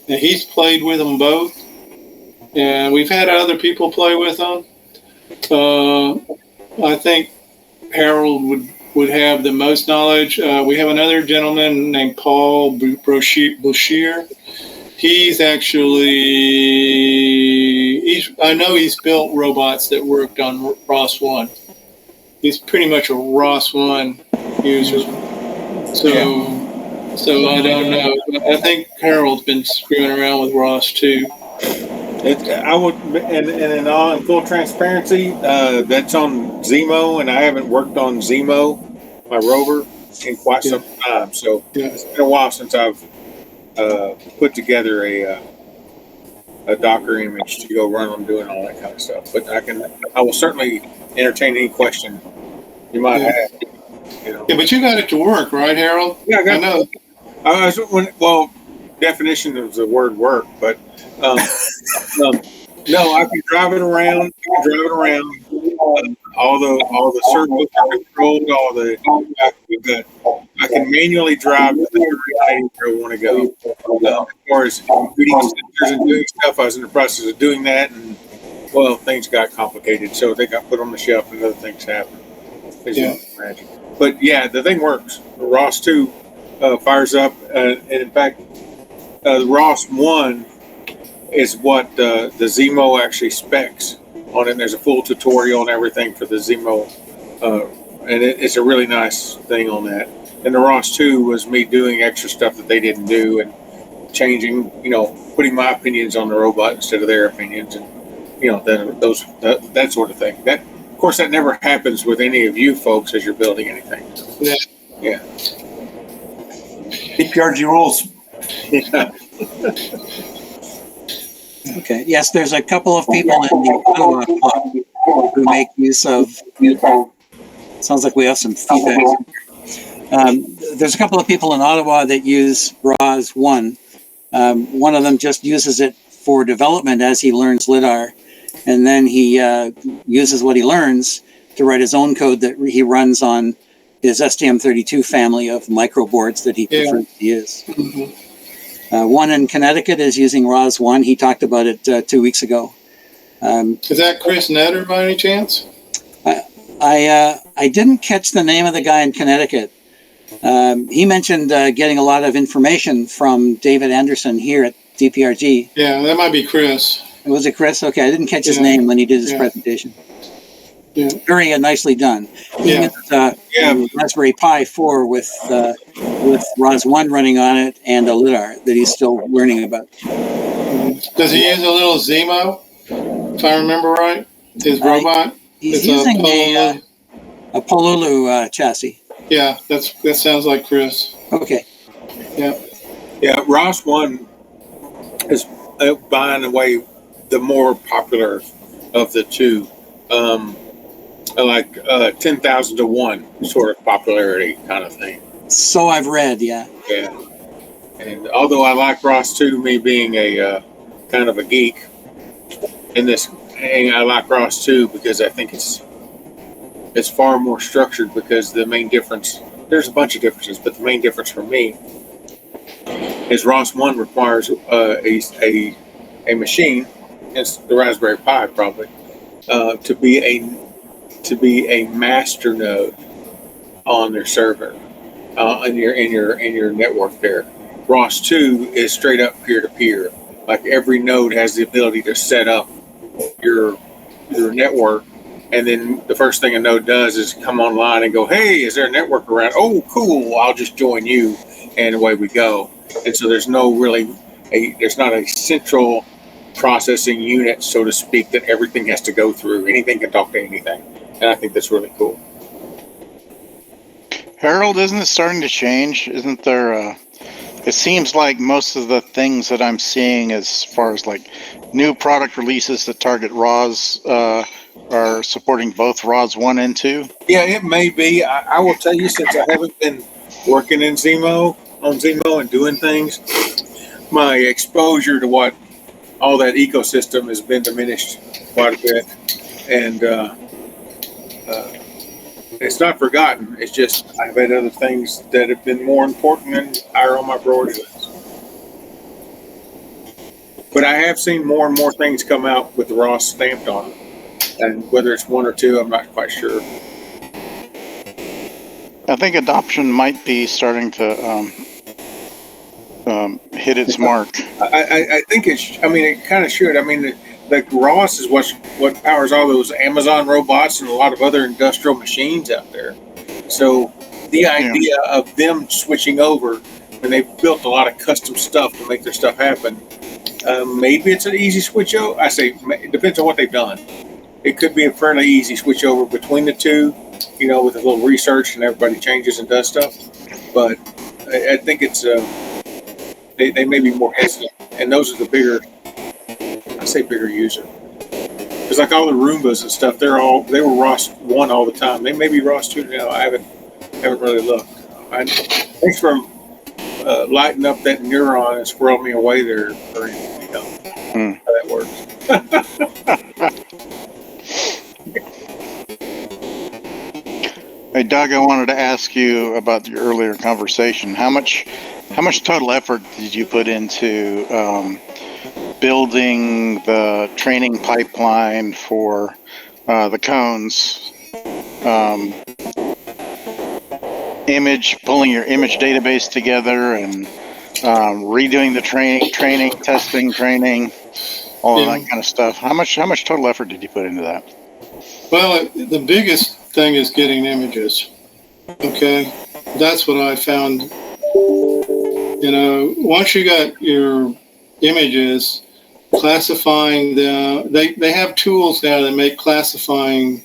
And he's played with them both, and we've had other people play with them. I think Harold would have the most knowledge. We have another gentleman named Paul Bouchier. He's I know he's built robots that worked on ROS 1. He's pretty much a ROS 1 user. So I don't know. I think Harold's been screwing around with ROS 2. I would, and in all full transparency, that's on Zemo, and I haven't worked on Zemo, my rover, in quite some time. So it's been a while since I've put together a Docker image to go run on doing all that kind of stuff. But I will certainly entertain any question you might have. Yeah, but you got it to work, right, Harold? Yeah, I know. Well, definition of the word work, but no, I can drive it around. All the circles are controlled. I can manually drive the thing where I want to go. As far as reading sensors and doing stuff, I was in the process of doing that, and things got complicated, so they got put on the shelf, and other things happened. As you can imagine. But yeah, the thing works. The ROS 2 fires up, and in fact, the ROS 1 is what the Zemo actually specs on it. And there's a full tutorial and everything for the Zemo, and it's a really nice thing on that. And the ROS 2 was me doing extra stuff that they didn't do and changing, putting my opinions on the robot instead of their opinions, and that sort of thing. That, of course, that never happens with any of you folks as you're building anything. Yeah. DPRG rules. Yeah. Okay. Yes, there's a couple of people in the Ottawa club who make use of. Sounds like we have some feedback. There's a couple of people in Ottawa that use ROS 1. One of them just uses it for development as he learns LiDAR, and then he uses what he learns to write his own code that he runs on his STM32 family of microboards that he Yeah. prefers to use. Mhm. One in Connecticut is using ROS1. He talked about it 2 weeks ago. Is that Chris Netter by any chance? I didn't catch the name of the guy in Connecticut. He mentioned getting a lot of information from David Anderson here at DPRG. Yeah, that might be Chris. Was it Chris? Okay, I didn't catch his Yeah. name when he did his Yeah. presentation. Yeah. Very nicely done. He Yeah. used a Raspberry Pi 4 with ROS1 running on it and a lidar that he's still learning about. Does he use a little Zemo? If I remember right, his robot. He's It's using Pololu. a Pololu chassis. Yeah, that sounds like Chris. Okay. Yeah, Ross one is by and away the more popular of the two. Like 10,000 to 1 sort of popularity kind of thing. So I've read, yeah. Yeah. And although I like Ross 2, me being a kind of a geek in this, and I like Ross 2 because I think it's far more structured, because the main difference, there's a bunch of differences, but the main difference for me is Ross 1 requires a machine, it's the Raspberry Pi probably, to be a master node on their server, in your network there. Ross 2 is straight up peer to peer. Like every node has the ability to set up your network, and then the first thing a node does is come online and go, "Hey, is there a network around? Oh, cool! I'll just join you," and away we go. And so there's not a central processing unit, so to speak, that everything has to go through. Anything can talk to anything, and I think that's really cool. Harold, isn't it starting to change? Isn't there? It seems like most of the things that I'm seeing, as far as like new product releases that target ROS, are supporting both ROS 1 and 2. Yeah, it may be. I will tell you, since I haven't been working on Zemo and doing things, my exposure to what all that ecosystem has been diminished quite a bit, and it's not forgotten. It's just I've had other things that have been more important and higher on my priority list. But I have seen more and more things come out with the ROS stamped on them, and whether it's 1 or 2, I'm not quite sure. I think adoption might be starting to hit its mark. I think it's. I mean, it kind of should. I mean, the ROS is what powers all those Amazon robots and a lot of other industrial machines out there. So the idea of them switching over when they've built a lot of custom stuff to make their stuff happen, maybe it's an easy switch over. I say it depends on what they've done. It could be a fairly easy switch over between the two, with a little research and everybody changes and does stuff. But I think it's they may be more hesitant, and those are the bigger. I say bigger user. It's like all the Roombas and stuff. They were ROS 1 all the time. They may be ROS 2 now. I haven't really looked. Thanks for lighting up that neuron and squirrel me away there. How that works. Hey, Doug, I wanted to ask you about your earlier conversation. How much total effort did you put into building the training pipeline for the cones? Pulling your image database together and redoing the training, testing, all of that kind of stuff. How much total effort did you put into that? Well, the biggest thing is getting images. Okay, that's what I found. Once you got your images, classifying them, they have tools now that make classifying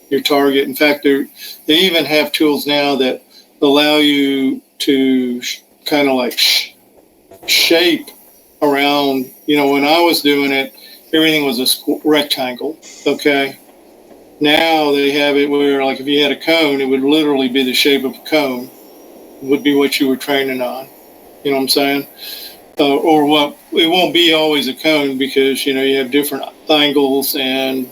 your target. In fact, they even have tools now that allow you to kind of like shape around. When I was doing it, everything was a rectangle. Okay. Now they have it where, like, if you had a cone, it would literally be the shape of a cone. It would be what you were training on. You know what I'm saying? Or what? It won't be always a cone, because you have different angles and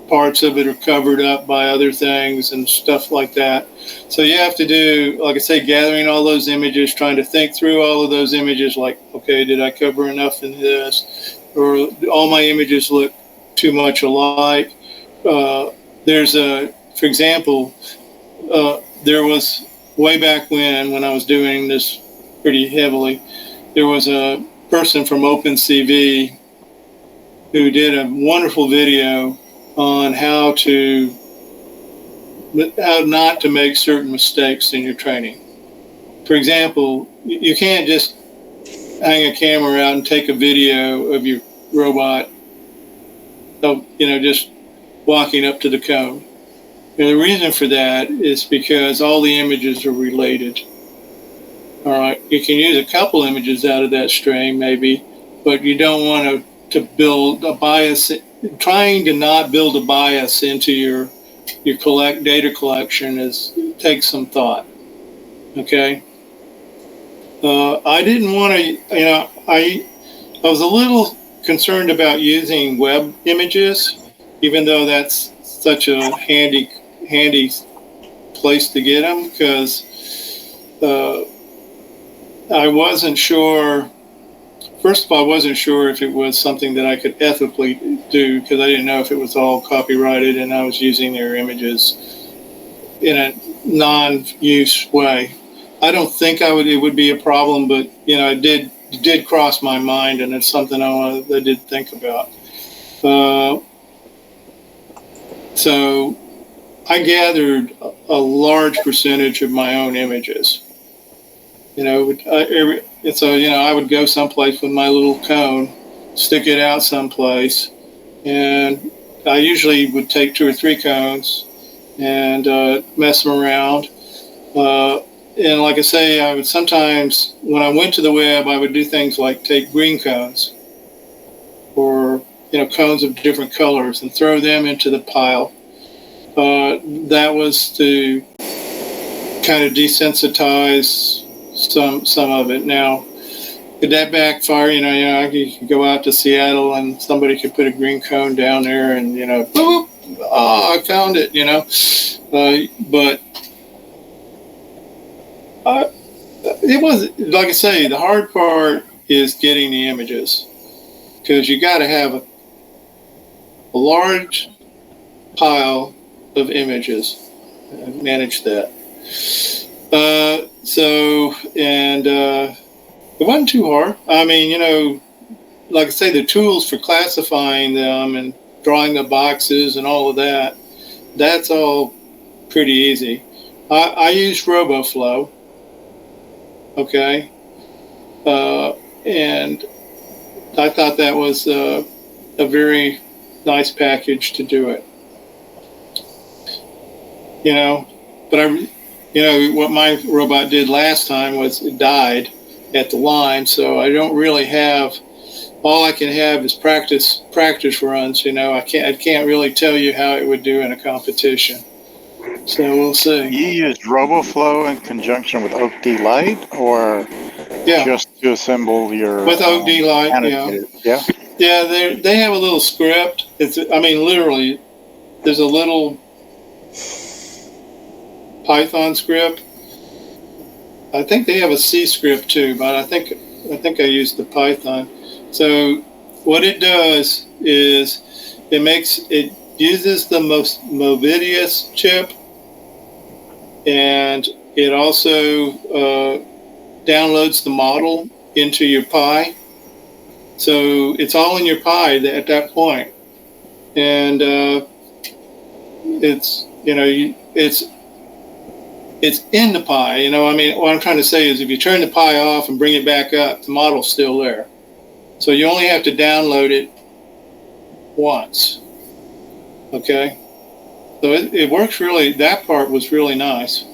parts of it are covered up by other things and stuff like that. So you have to do, like I say, gathering all those images, trying to think through all of those images, like, okay, did I cover enough in this? Or all my images look too much alike? For example, there was way back when I was doing this pretty heavily, there was a person from OpenCV who did a wonderful video on how not to make certain mistakes in your training. For example, you can't just hang a camera out and take a video of your robot, just walking up to the cone. And the reason for that is because all the images are related. All right, you can use a couple images out of that stream maybe, but you don't want to build a bias. Trying to not build a bias into your data collection takes some thought. Okay. I didn't want to, I was a little concerned about using web images, even though that's such a handy place to get them, because I wasn't sure. First of all, I wasn't sure if it was something that I could ethically do, because I didn't know if it was all copyrighted and I was using their images in a non-use way. I don't think it would be a problem, but it did cross my mind, and it's something I did think about. So I gathered a large percentage of my own images. I would go someplace with my little cone, stick it out someplace, and I usually would take 2 or 3 cones and mess them around. And like I say, I would sometimes, when I went to the web, I would do things like take green cones or cones of different colors and throw them into the pile. That was to kind of desensitize some of it. Now, could that backfire? You could go out to Seattle and somebody could put a green cone down there and boop, I found it. But it was, like I say, the hard part is getting the images, because you got to have a large pile of images and manage that. It wasn't too hard. I mean, like I say, the tools for classifying them and drawing the boxes and all of that, that's all pretty easy. I used RoboFlow. Okay. And I thought that was a very nice package to do it. But what my robot did last time was it died at the line, so I don't really have. All I can have is practice runs. I can't really tell you how it would do in a competition. So we'll see. You used RoboFlow in conjunction with OAK Lite, or just to assemble your with OAK Lite? Yeah. Yeah, they have a little script. Literally, there's a little Python script. I think they have a C script too, but I think I used the Python. So what it does is it uses the most Movidius chip, and it also downloads the model into your Pi. So it's all in your Pi at that point, and it's in the Pi. What I'm trying to say is, if you turn the Pi off and bring it back up, the model's still there. So you only have to download it once. Okay? So it works really, that part was really nice.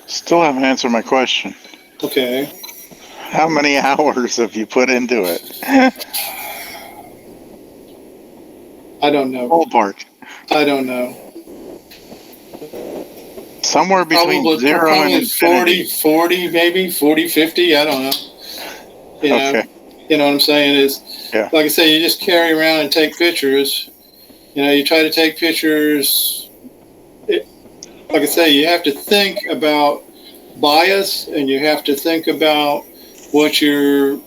Still haven't answered my question. Okay. How many hours have you put into it? I don't know. Ballpark. I don't know. Somewhere between probably and infinity. 40 maybe, 40, 50, I don't know. Okay. You know what I'm saying? Is Yeah. like I say, you just carry around and take pictures. You know, you try to take pictures. Like I say, you have to think about bias, and you have to think about what you're.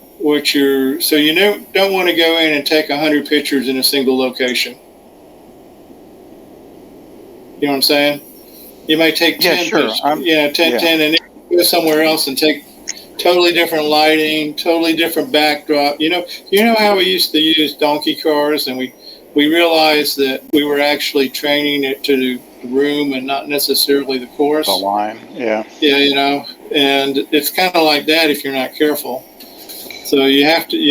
So you don't want to go in and take 100 pictures in a single location. You know what I'm saying? You might take 10 sure. pictures, 10, and then go somewhere else and take totally different lighting, totally different backdrop. You know how we used to use donkey cars, and we realized that we were actually training it to the room and not necessarily the course. The line, yeah. Yeah, and it's kind of like that if you're not careful. So you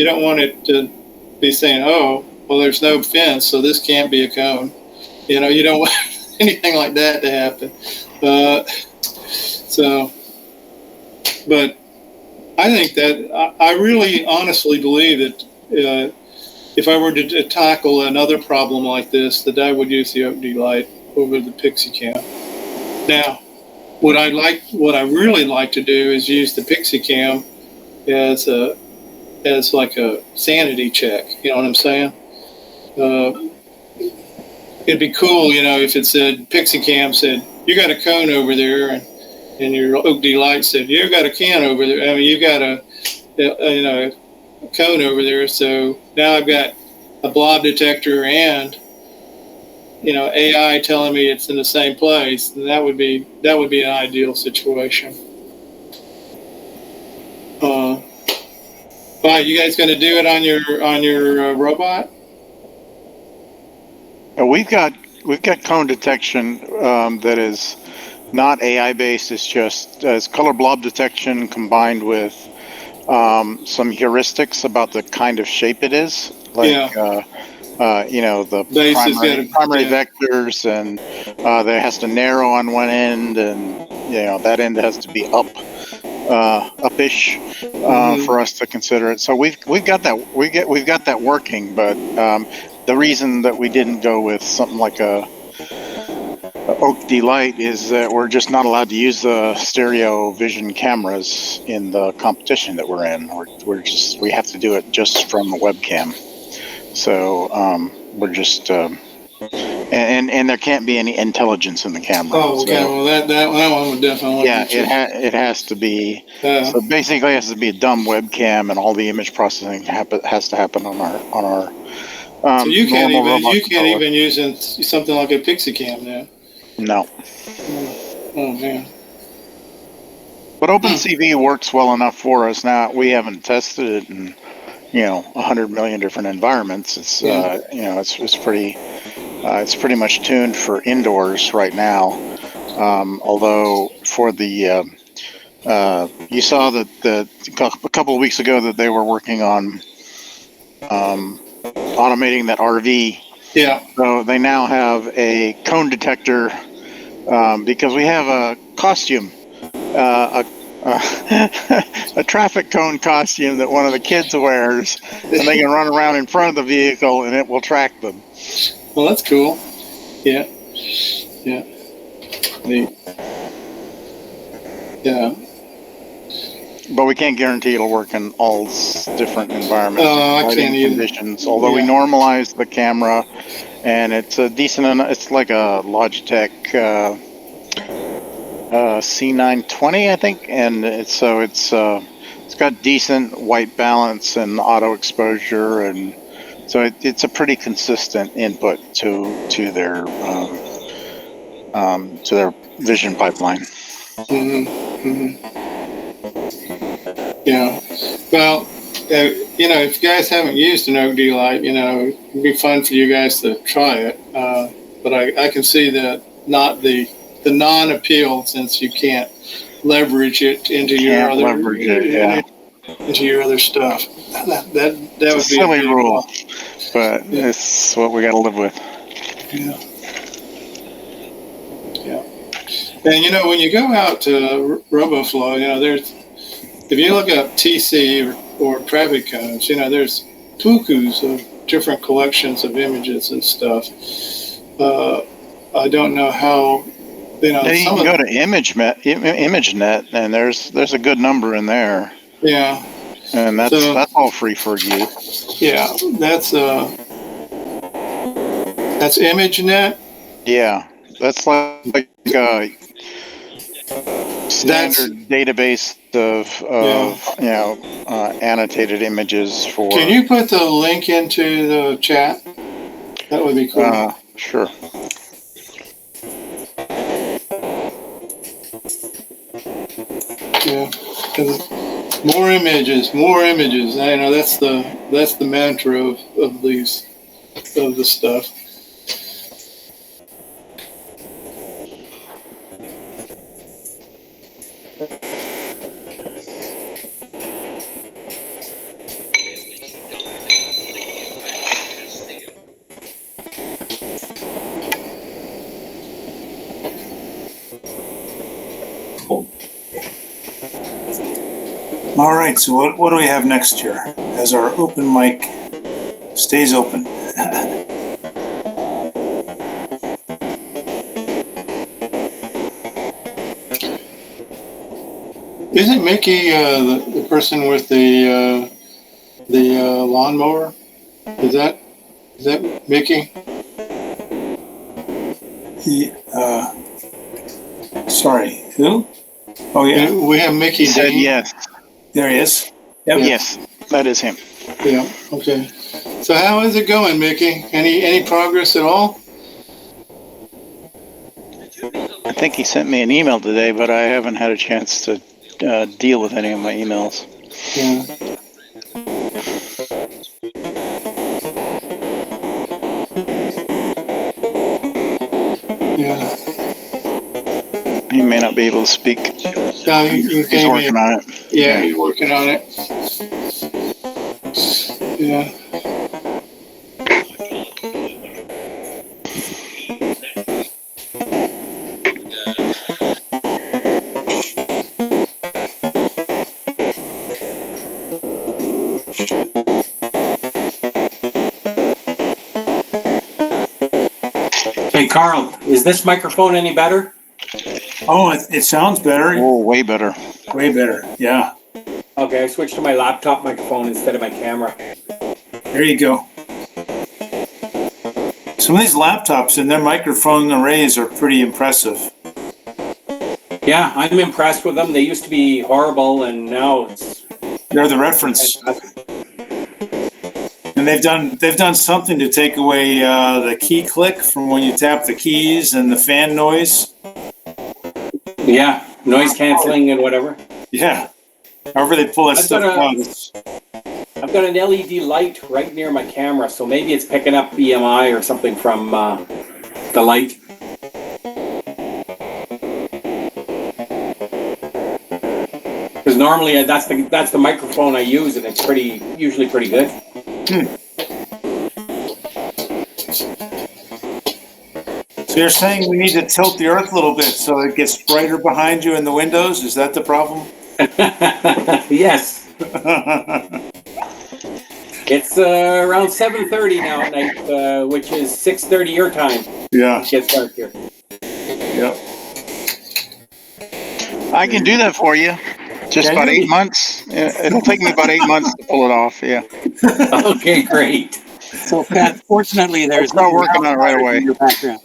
don't want it to be saying, oh, well, there's no fence, so this can't be a cone. You don't want anything like that to happen. But I think that I really honestly believe that if I were to tackle another problem like this, that I would use the OD light over the Pixie Cam. Now, what I really like to do is use the Pixie Cam as like a sanity check. You know what I'm saying? It'd be cool, if it said Pixie Cam said you got a cone over there, and your OD light said you got a can over there. I mean, you got a cone over there. So now I've got a blob detector and AI telling me it's in the same place. And that would be an ideal situation. But you guys going to do it on your robot? We've got cone detection that is not AI based. It's just it's color blob detection combined with some heuristics about the kind of shape it is, like the primary vectors, and that has to narrow on one end, and that end has to be upish for us to consider it. So we've got that working, but the reason that we didn't go with something like a Oak D-Light is that we're just not allowed to use the stereo vision cameras in the competition that we're in. We have to do it just from a webcam. So we're just and there can't be any intelligence in the camera. Oh, okay. So, well, that one would definitely. Yeah, it has to be. So basically, it has to be a dumb webcam, and all the image processing has to happen on our. So you can't even use something like a Pixie Cam now. No. Oh man. But OpenCV works well enough for us now. We haven't tested it in 100 million different environments. It's it's pretty much tuned for indoors right now. Although for the you saw that a couple of weeks ago that they were working on automating that RV. Yeah. So they now have a cone detector because we have a costume, a traffic cone costume that one of the kids wears, and they can run around in front of the vehicle and it will track them. Well, that's cool. Yeah. Yeah. Neat. Yeah. But we can't guarantee it'll work in all different environments, lighting conditions. Although we normalize the camera, and it's a decent. It's like a Logitech C920, I think, and it's got decent white balance and auto exposure, and so it's a pretty consistent input to their vision pipeline. Yeah. Well, if you guys haven't used an OD light, it'd be fun for you guys to try it. But I can see that not the non-appeal, since you can't leverage it into your other into your other stuff. That would be a silly rule, but it's what we got to live with. Yeah. Yeah. And when you go out to RoboFlow, if you look up TC or traffic cones, there's pukus of different collections of images and stuff. I don't know how. You can go to ImageNet, and there's a good number in there. Yeah, And that's So- that's all free for use. Yeah, that's ImageNet. Yeah, that's like standard database of annotated images for. Can you put the link into the chat? That would be cool. Sure. Yeah. 'Cause more images, more images. I know that's the mantra of the stuff. All right, so what do we have next here as our open mic stays open? Isn't Mickey the person with the lawnmower? Is that Mickey? Sorry, who? Oh yeah, We have Mickey. He said Dean. yes. there he is. Yep. Yes, that is him. Yeah. Okay. So how is it going, Mickey? Any progress at all? I think he sent me an email today, but I haven't had a chance to deal with any of my emails. Yeah. Yeah. He may not be able to speak. No, you He's working on it. Yeah, he's working on it. Yeah. Hey, Carl, is this microphone any better? Oh, it sounds better. Oh, way better. Way better. Yeah. Okay, I switched to my laptop microphone instead of my camera. There you go. Some of these laptops and their microphone arrays are pretty impressive. Yeah, I'm impressed with them. They used to be horrible, and now it's They're the reference, fantastic. and they've done something to take away the key click from when you tap the keys and the fan noise. Yeah, noise canceling and whatever. Yeah. However they pull that I've stuff got out. I've got an LED light right near my camera, so maybe it's picking up EMI or something from the light. Because normally that's the microphone I use, and it's usually pretty good. So you're saying we need to tilt the earth a little bit so it gets brighter behind you in the windows? Is that the problem? Yes. It's around 7:30 now at night, which is 6:30 your time. Yeah. It gets dark here. Yep. I can do that for you. Just Can about you? 8 months. It'll take me about 8 months to pull it off. Yeah. Okay, great. So, Pat, fortunately, there's Start working on it right away. in your background.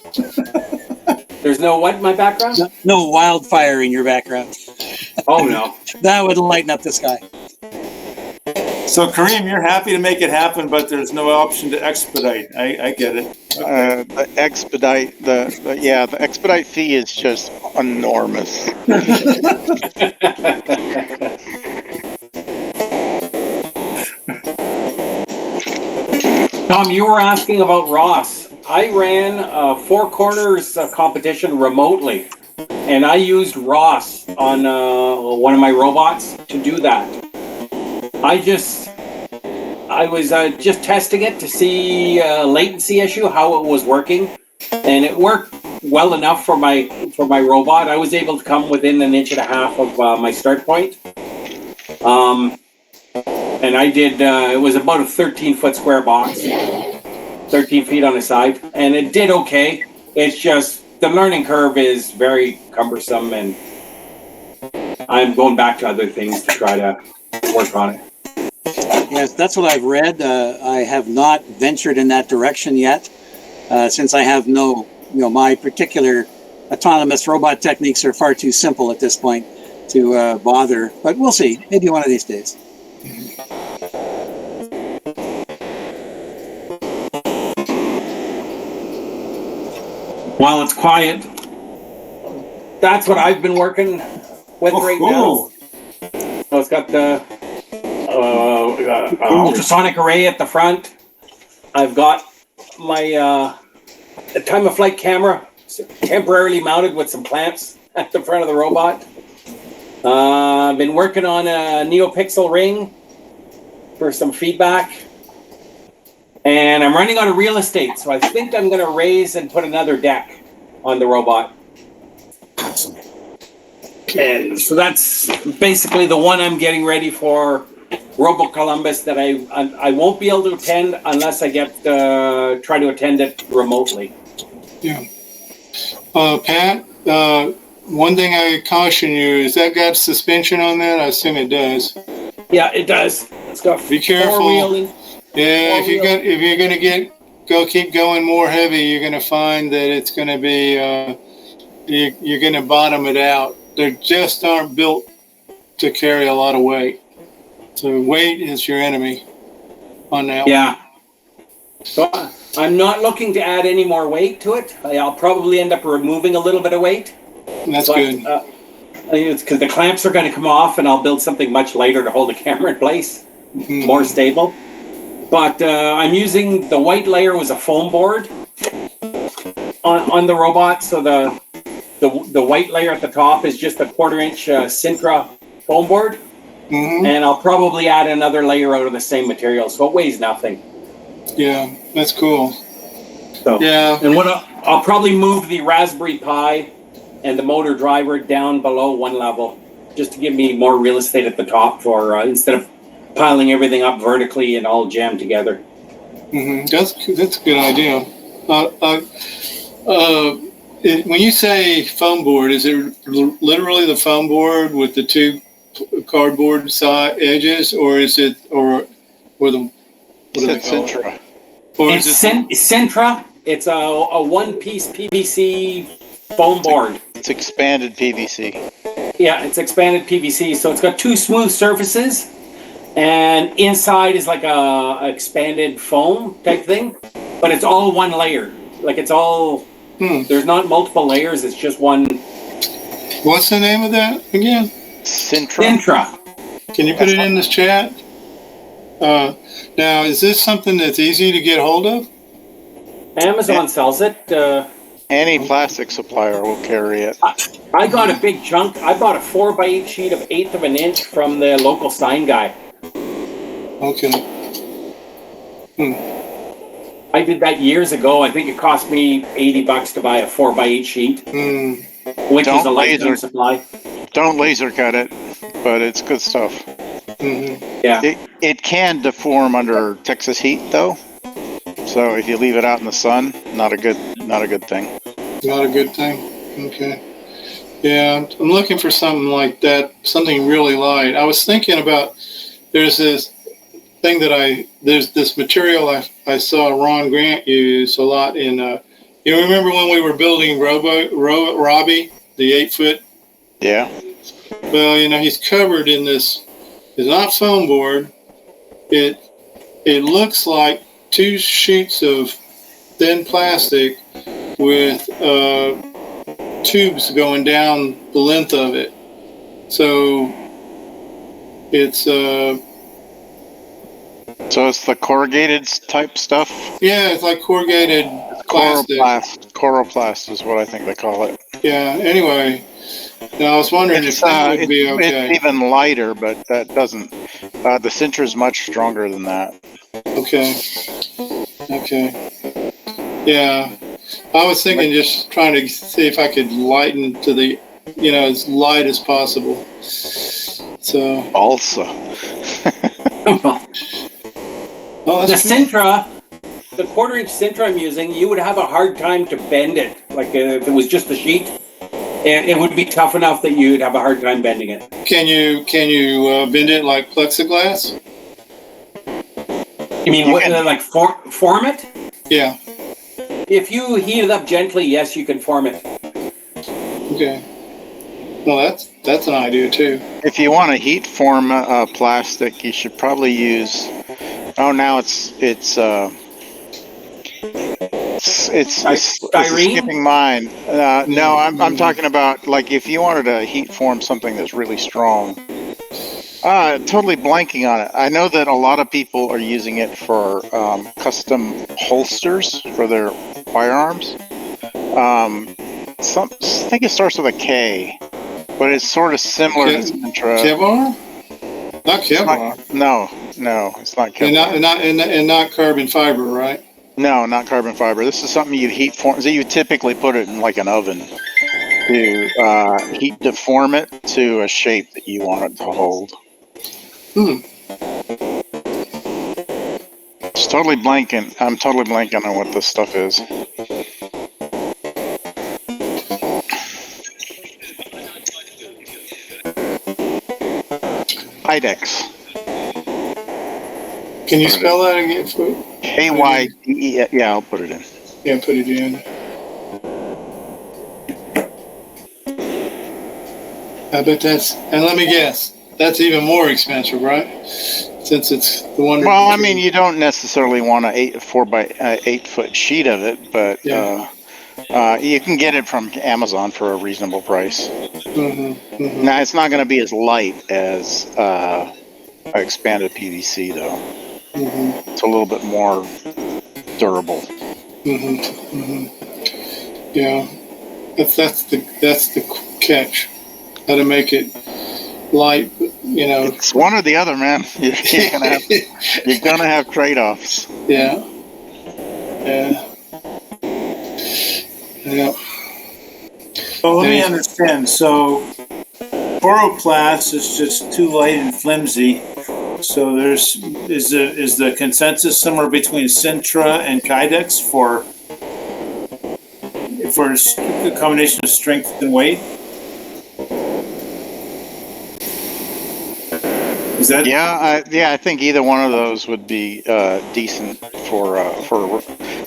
There's no what in my background? No wildfire in your background. Oh no. That would lighten up the sky. So Kareem, you're happy to make it happen, but there's no option to expedite. I get it. The expedite, the expedite fee is just enormous. Tom, you were asking about Ross. I ran a Four Corners competition remotely, and I used Ross on one of my robots to do that. I was just testing it to see latency issue, how it was working, and it worked well enough for my robot. I was able to come within 1.5 inches of my start point. And I did, it was about a 13-foot square box, 13 feet on the side, and it did okay. It's just, the learning curve is very cumbersome, and I'm going back to other things to try to work on it. that's what I've read. I have not ventured in that direction yet, since I have my particular autonomous robot techniques are far too simple at this point to bother. But we'll see. Maybe one of these days. While it's quiet, that's what I've been working with right now. So it's got the ultrasonic array at the front. I've got my time of flight camera temporarily mounted with some clamps at the front of the robot. I've been working on a NeoPixel ring for some feedback. And I'm running out of real estate, so I think I'm going to raise and put another deck on the robot. And so that's basically the one I'm getting ready for Robo Columbus that I won't be able to attend unless I get try to attend it remotely. Yeah. Pat, one thing I caution you is that got suspension on that? I assume it does. Yeah, it does. It's got Be careful. four-wheeling. Yeah, if you're gonna keep going more heavy, you're gonna find that it's gonna be you're gonna bottom it out. They just aren't built to carry a lot of weight. So weight is your enemy on that. Yeah. So I'm not looking to add any more weight to it. I'll probably end up removing a little bit of weight. That's good. I think it's because the clamps are going to come off, and I'll build something much lighter to hold the camera in place, more stable. But I'm using the white layer was a foam board on the robot, so the white layer at the top is just a 1/4-inch Sintra foam board, and I'll probably add another layer out of the same material, so it weighs nothing. Yeah, that's cool. So yeah, and what I'll probably move the Raspberry Pi and the motor driver down below one level, just to give me more real estate at the top for instead of piling everything up vertically and all jammed together. That's a good idea. When you say foam board, is it literally the foam board with the two cardboard side edges, or is it or the what It's Sintra. It's Sintra. It's a one-piece PVC foam board. It's expanded PVC. Yeah, it's expanded PVC. So it's got two smooth surfaces, and inside is like a expanded foam type thing, but it's all one layer. Like it's all. There's not multiple layers. It's just one. What's the name of that again? Sintra. Can you put it in this chat? Now, is this something that's easy to get hold of? Amazon sells it. Any plastic supplier will carry it. I got a big chunk. I bought a 4x8 sheet of 1/8 of an inch from the local sign guy. Okay. I did that years ago. I think it cost me $80 to buy a 4x8 sheet, which is a lifetime supply. Don't laser cut it, but it's good stuff. Yeah. It can deform under Texas heat though. So if you leave it out in the sun, not a good thing. Not a good thing. Okay. Yeah, I'm looking for something like that, something really light. I was thinking about there's this thing there's this material I saw Ron Grant use a lot in. You remember when we were building Robbie, the 8-foot? Yeah. Well, he's covered in this. It's not foam board. It looks like two sheets of thin plastic with tubes going down the length of it. So it's So it's the corrugated type stuff? Yeah, it's like corrugated plastic. Coroplast is what I think they call it. Yeah, anyway. Now, I was wondering if that would be okay. It's even lighter, but that doesn't. The Sintra is much stronger than that. Okay. Yeah. I was thinking just trying to see if I could lighten to the, as light as possible. So. Also. The Sintra, the 1/4-inch Sintra I'm using, you would have a hard time to bend it. Like if it was just a sheet, it would be tough enough that you'd have a hard time bending it. Can you bend it like plexiglass? You mean like form it? Yeah. If you heat it up gently, yes, you can form it. Okay. Well, that's an idea too. If you want to heat form plastic, you should probably use. Oh, now it's Styrene? skipping mine. No, I'm talking about like if you wanted to heat form something that's really strong. Totally blanking on it. I know that a lot of people are using it for custom holsters for their firearms. I think it starts with a K, but it's sort of similar to Sintra. Kevlar? Not Kevlar. No, it's not Kevlar. And not carbon fiber, right? No, not carbon fiber. This is something you'd heat form. So you typically put it in like an oven to heat deform it to a shape that you want it to hold. It's totally blanking. I'm totally blanking on what this stuff is. Kydex. Can you spell that again? Kyde. Yeah, I'll put it in. Yeah, put it in. I bet that's, and let me guess, that's even more expensive, right? Since it's the one. Well, I mean, you don't necessarily want a 4x8 foot sheet of it, but you can get it from Amazon for a reasonable price. Now, it's not going to be as light as expanded PVC, though. It's a little bit more durable. Yeah, that's the catch. How to make it light, you know. It's one or the other, man. You're gonna have trade-offs. Yeah. So let me understand. So chloroplast is just too light and flimsy. So is the consensus somewhere between Sintra and Kydex for a combination of strength and weight? Is that? I think either one of those would be decent for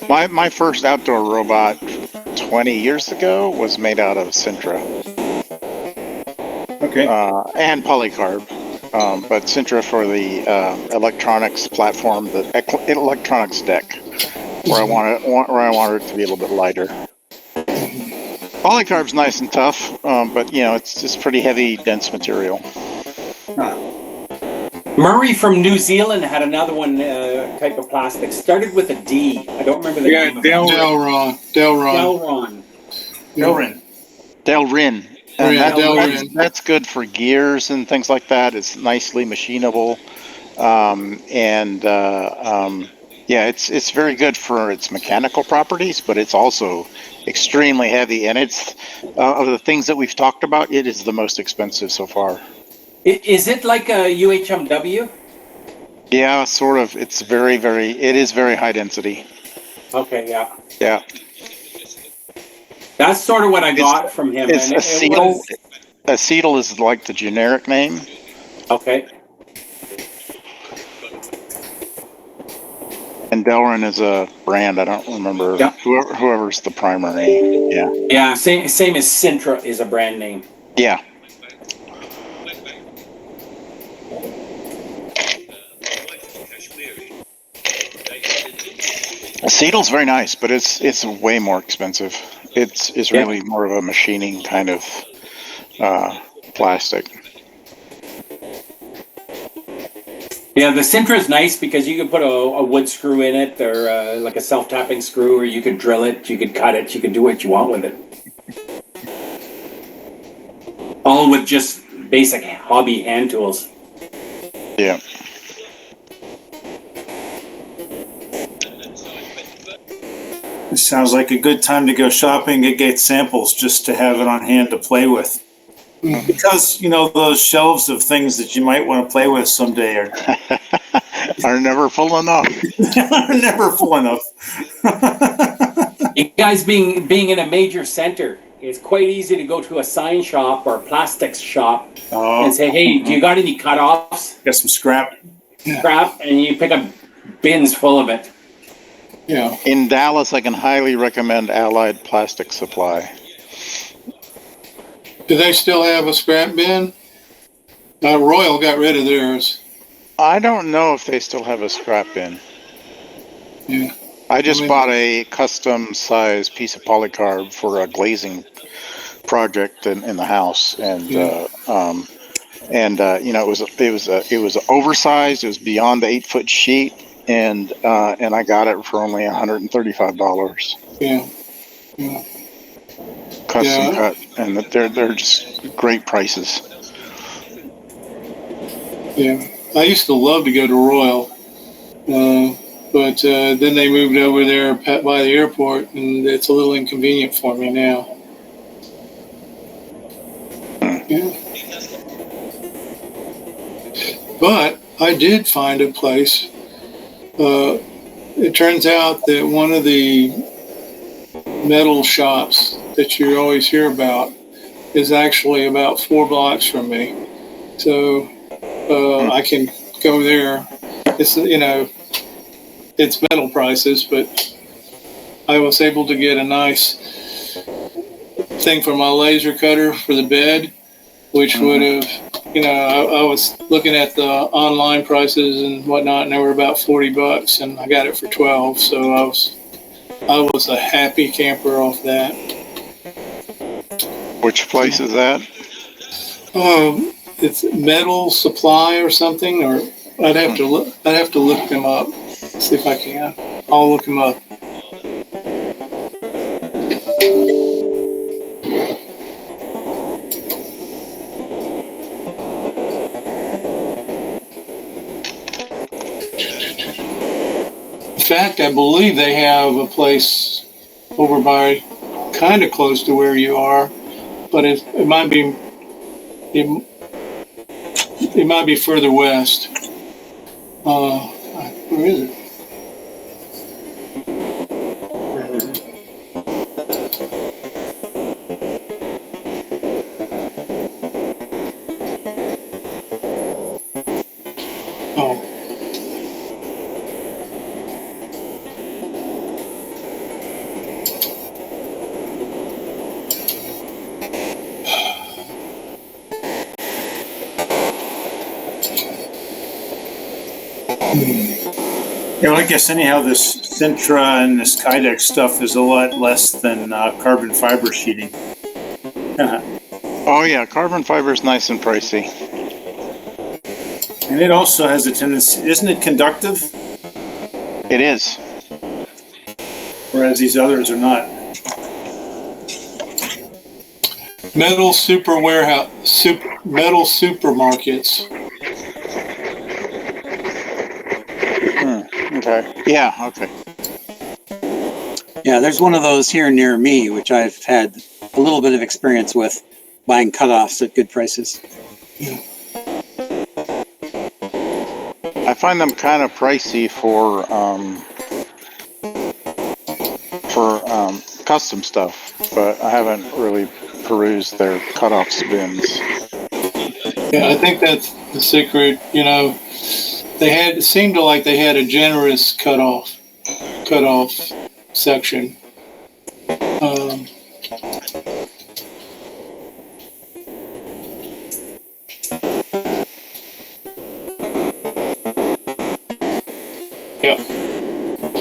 my first outdoor robot 20 years ago was made out of Sintra. Okay. And polycarb. But Sintra for the electronics platform, the electronics deck, where I wanted it to be a little bit lighter. Polycarb's nice and tough, but it's just pretty heavy, dense material. Murray from New Zealand had another one type of plastic. Started with a D. I don't remember the name. Delrin. And that's good for gears and things like that. It's nicely machinable, it's very good for its mechanical properties, but it's also extremely heavy. And it's of the things that we've talked about, it is the most expensive so far. Is it like a UHMW? Yeah, sort of. It is very high density. Okay, yeah. Yeah. That's sort of what I got from him. It's acetyl. Acetyl is like the generic name. Okay. And Delrin is a brand. I don't remember. Yeah. Whoever's the primary. Yeah. Yeah, same as Sintra is a brand name. Yeah. Acetyl's very nice, but it's way more expensive. It's really more of a machining kind of plastic. Yeah, the Sintra is nice because you can put a wood screw in it, or like a self-tapping screw, or you could drill it, you could cut it, you could do what you want with it. All with just basic hobby hand tools. Yeah. It sounds like a good time to go shopping and get samples just to have it on hand to play with. Because, those shelves of things that you might want to play with someday are never full enough. Are never full enough. You guys being in a major center, it's quite easy to go to a sign shop or a plastics shop and say, hey, do you got any cutoffs? Got some scrap. And you pick up bins full of it. Yeah. In Dallas, I can highly recommend Allied Plastic Supply. Do they still have a scrap bin? Royal got rid of theirs. I don't know if they still have a scrap bin. Yeah. I just bought a custom size piece of polycarb for a glazing project in the house, and you know, it was oversized. It was beyond the 8-foot sheet, and I got it for only $135. Yeah. Yeah. Custom cut, and they're just great prices. Yeah. I used to love to go to Royal, but then they moved over there by the airport, and it's a little inconvenient for me now. Yeah. But I did find a place. It turns out that one of the metal shops that you always hear about is actually about 4 blocks from me. So I can go there. It's, you know, it's metal prices, but I was able to get a nice thing for my laser cutter for the bed, which would have, you know, I was looking at the online prices and whatnot, and they were about $40, and I got it for 12. So I was a happy camper off that. Which place is that? It's Metal Supply or something, or I'd have to look them up. See if I can. I'll look them up. In fact, I believe they have a place over by kind of close to where you are, but it might be further west. Where is it? Oh. Yeah, well, I guess anyhow, this Sintra and this Kydex stuff is a lot less than carbon fiber sheeting. Oh yeah, carbon fiber is nice and pricey. And it also has a tendency, isn't it conductive? It is. Whereas these others are not. Metal supermarkets. Okay. Yeah. Okay. Yeah, there's one of those here near me, which I've had a little bit of experience with buying cutoffs at good prices. I find them kind of pricey for custom stuff, but I haven't really perused their cutoff bins. Yeah, I think that's the secret. You know, it seemed like they had a generous cutoff section.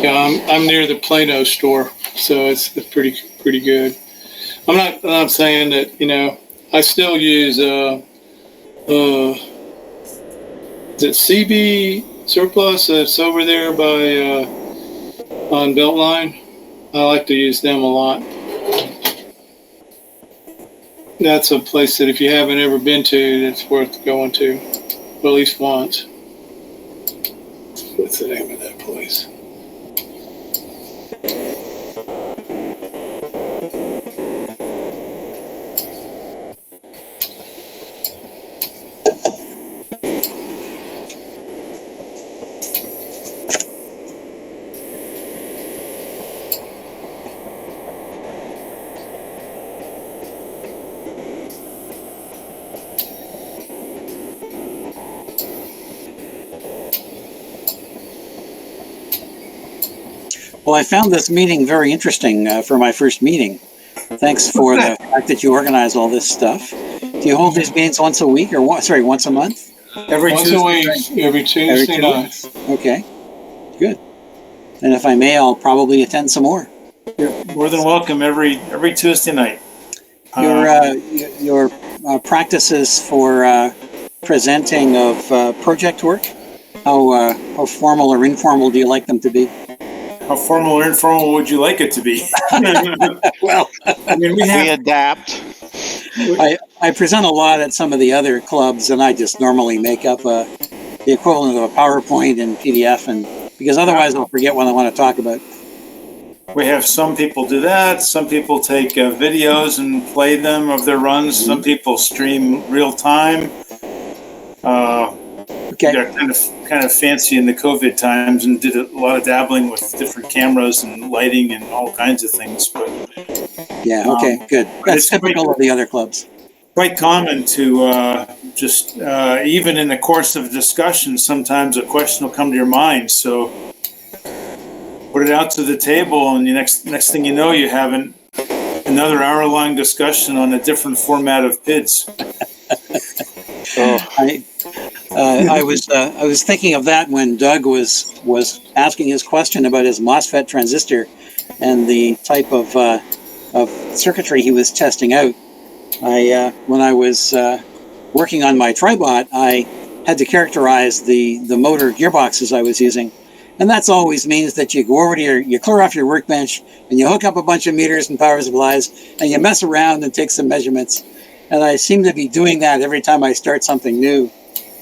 Yeah, I'm near the Plano store, so it's pretty good. I'm not saying that, you know, I still use is it CB Surplus that's over there by on Beltline. I like to use them a lot. That's a place that if you haven't ever been to, that's worth going to, at least once. What's the name of that place? Well, I found this meeting very interesting for my first meeting. Thanks for the fact that you organize all this stuff. Do you hold these meetings once a week or once a month? Every Once Tuesday a week, night. every Tuesday 2 night. weeks. Okay, good. And if I may, I'll probably attend some more. You're more than welcome every Tuesday night. Your practices for presenting of project work, how formal or informal do you like them to be? How formal or informal would you like it to be? Well, I mean, we We have. adapt. I present a lot at some of the other clubs, and I just normally make up the equivalent of a PowerPoint and PDF, and because otherwise I'll forget what I want to talk about. We have some people do that. Some people take videos and play them of their runs. Some people stream real time. Okay. They're kind of fancy in the COVID times and did a lot of dabbling with different cameras and lighting and all kinds of things. But Yeah. Okay. Good. That's typical of the other clubs. quite common to just even in the course of a discussion, sometimes a question will come to your mind. So put it out to the table, and the next thing you know, you have another hour-long discussion on a different format of PIDs. I was thinking of that when Doug was asking his question about his MOSFET transistor and the type of circuitry he was testing out. When I was working on my Tribot, I had to characterize the motor gearboxes I was using. And that's always means that you go over to you clear off your workbench and you hook up a bunch of meters and power supplies and you mess around and take some measurements. And I seem to be doing that every time I start something new.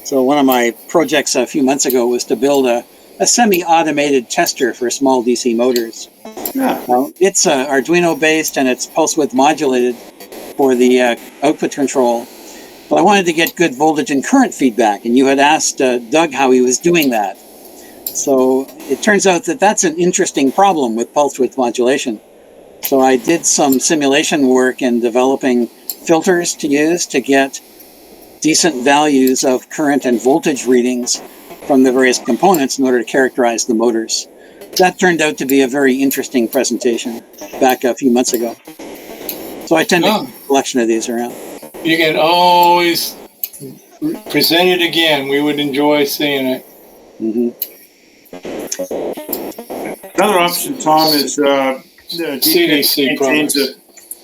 So one of my projects a few months ago was to build a semi-automated tester for small DC motors. Yeah. It's Arduino based and it's pulse width modulated for the output control. But I wanted to get good voltage and current feedback, and you had asked Doug how he was doing that. So it turns out that that's an interesting problem with pulse width modulation. So I did some simulation work in developing filters to use to get decent values of current and voltage readings from the various components in order to characterize the motors. That turned out to be a very interesting presentation back a few months ago. So I tend to keep a collection of these around. You can always present it again. We would enjoy seeing it. Mm-hmm. Another option, Tom, is CDC maintains products.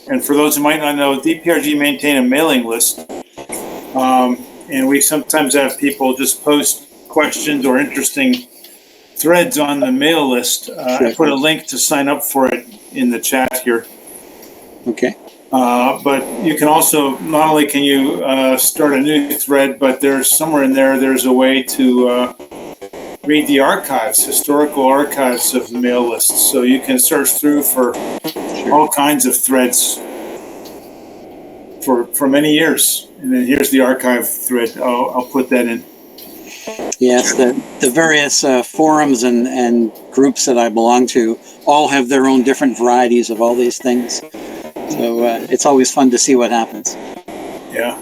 and for those who might not know, DPRG maintain a mailing list. And we sometimes have people just post questions or interesting threads on the mail list. I put a link to sign up for it in the chat here. Okay. But you can also, not only can you start a new thread, but there's somewhere in there's a way to read the archives, historical archives of the mail list. So you can search through for all kinds of threads for many years. And then here's the archive thread. I'll put that in. Yes, the various forums and groups that I belong to all have their own different varieties of all these things. So it's always fun to see what happens. Yeah.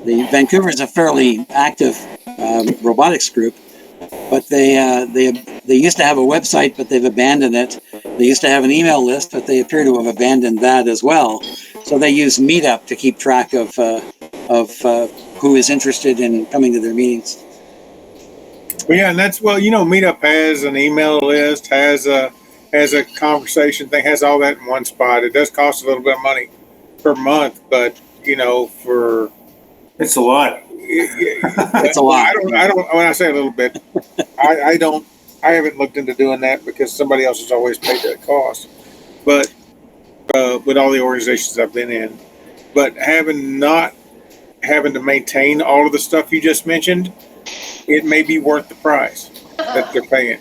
The Vancouver is a fairly active robotics group, but they used to have a website, but they've abandoned it. They used to have an email list, but they appear to have abandoned that as well. So they use Meetup to keep track of who is interested in coming to their meetings. Well, yeah, and that's, well, Meetup has an email list, has a conversation thing, has all that in one spot. It does cost a little bit of money per month, but for It's a lot. It's a lot. I don't. When I say a little bit, I haven't looked into doing that because somebody else has always paid that cost. But with all the organizations I've been in, but having to maintain all of the stuff you just mentioned, it may be worth the price that they're paying.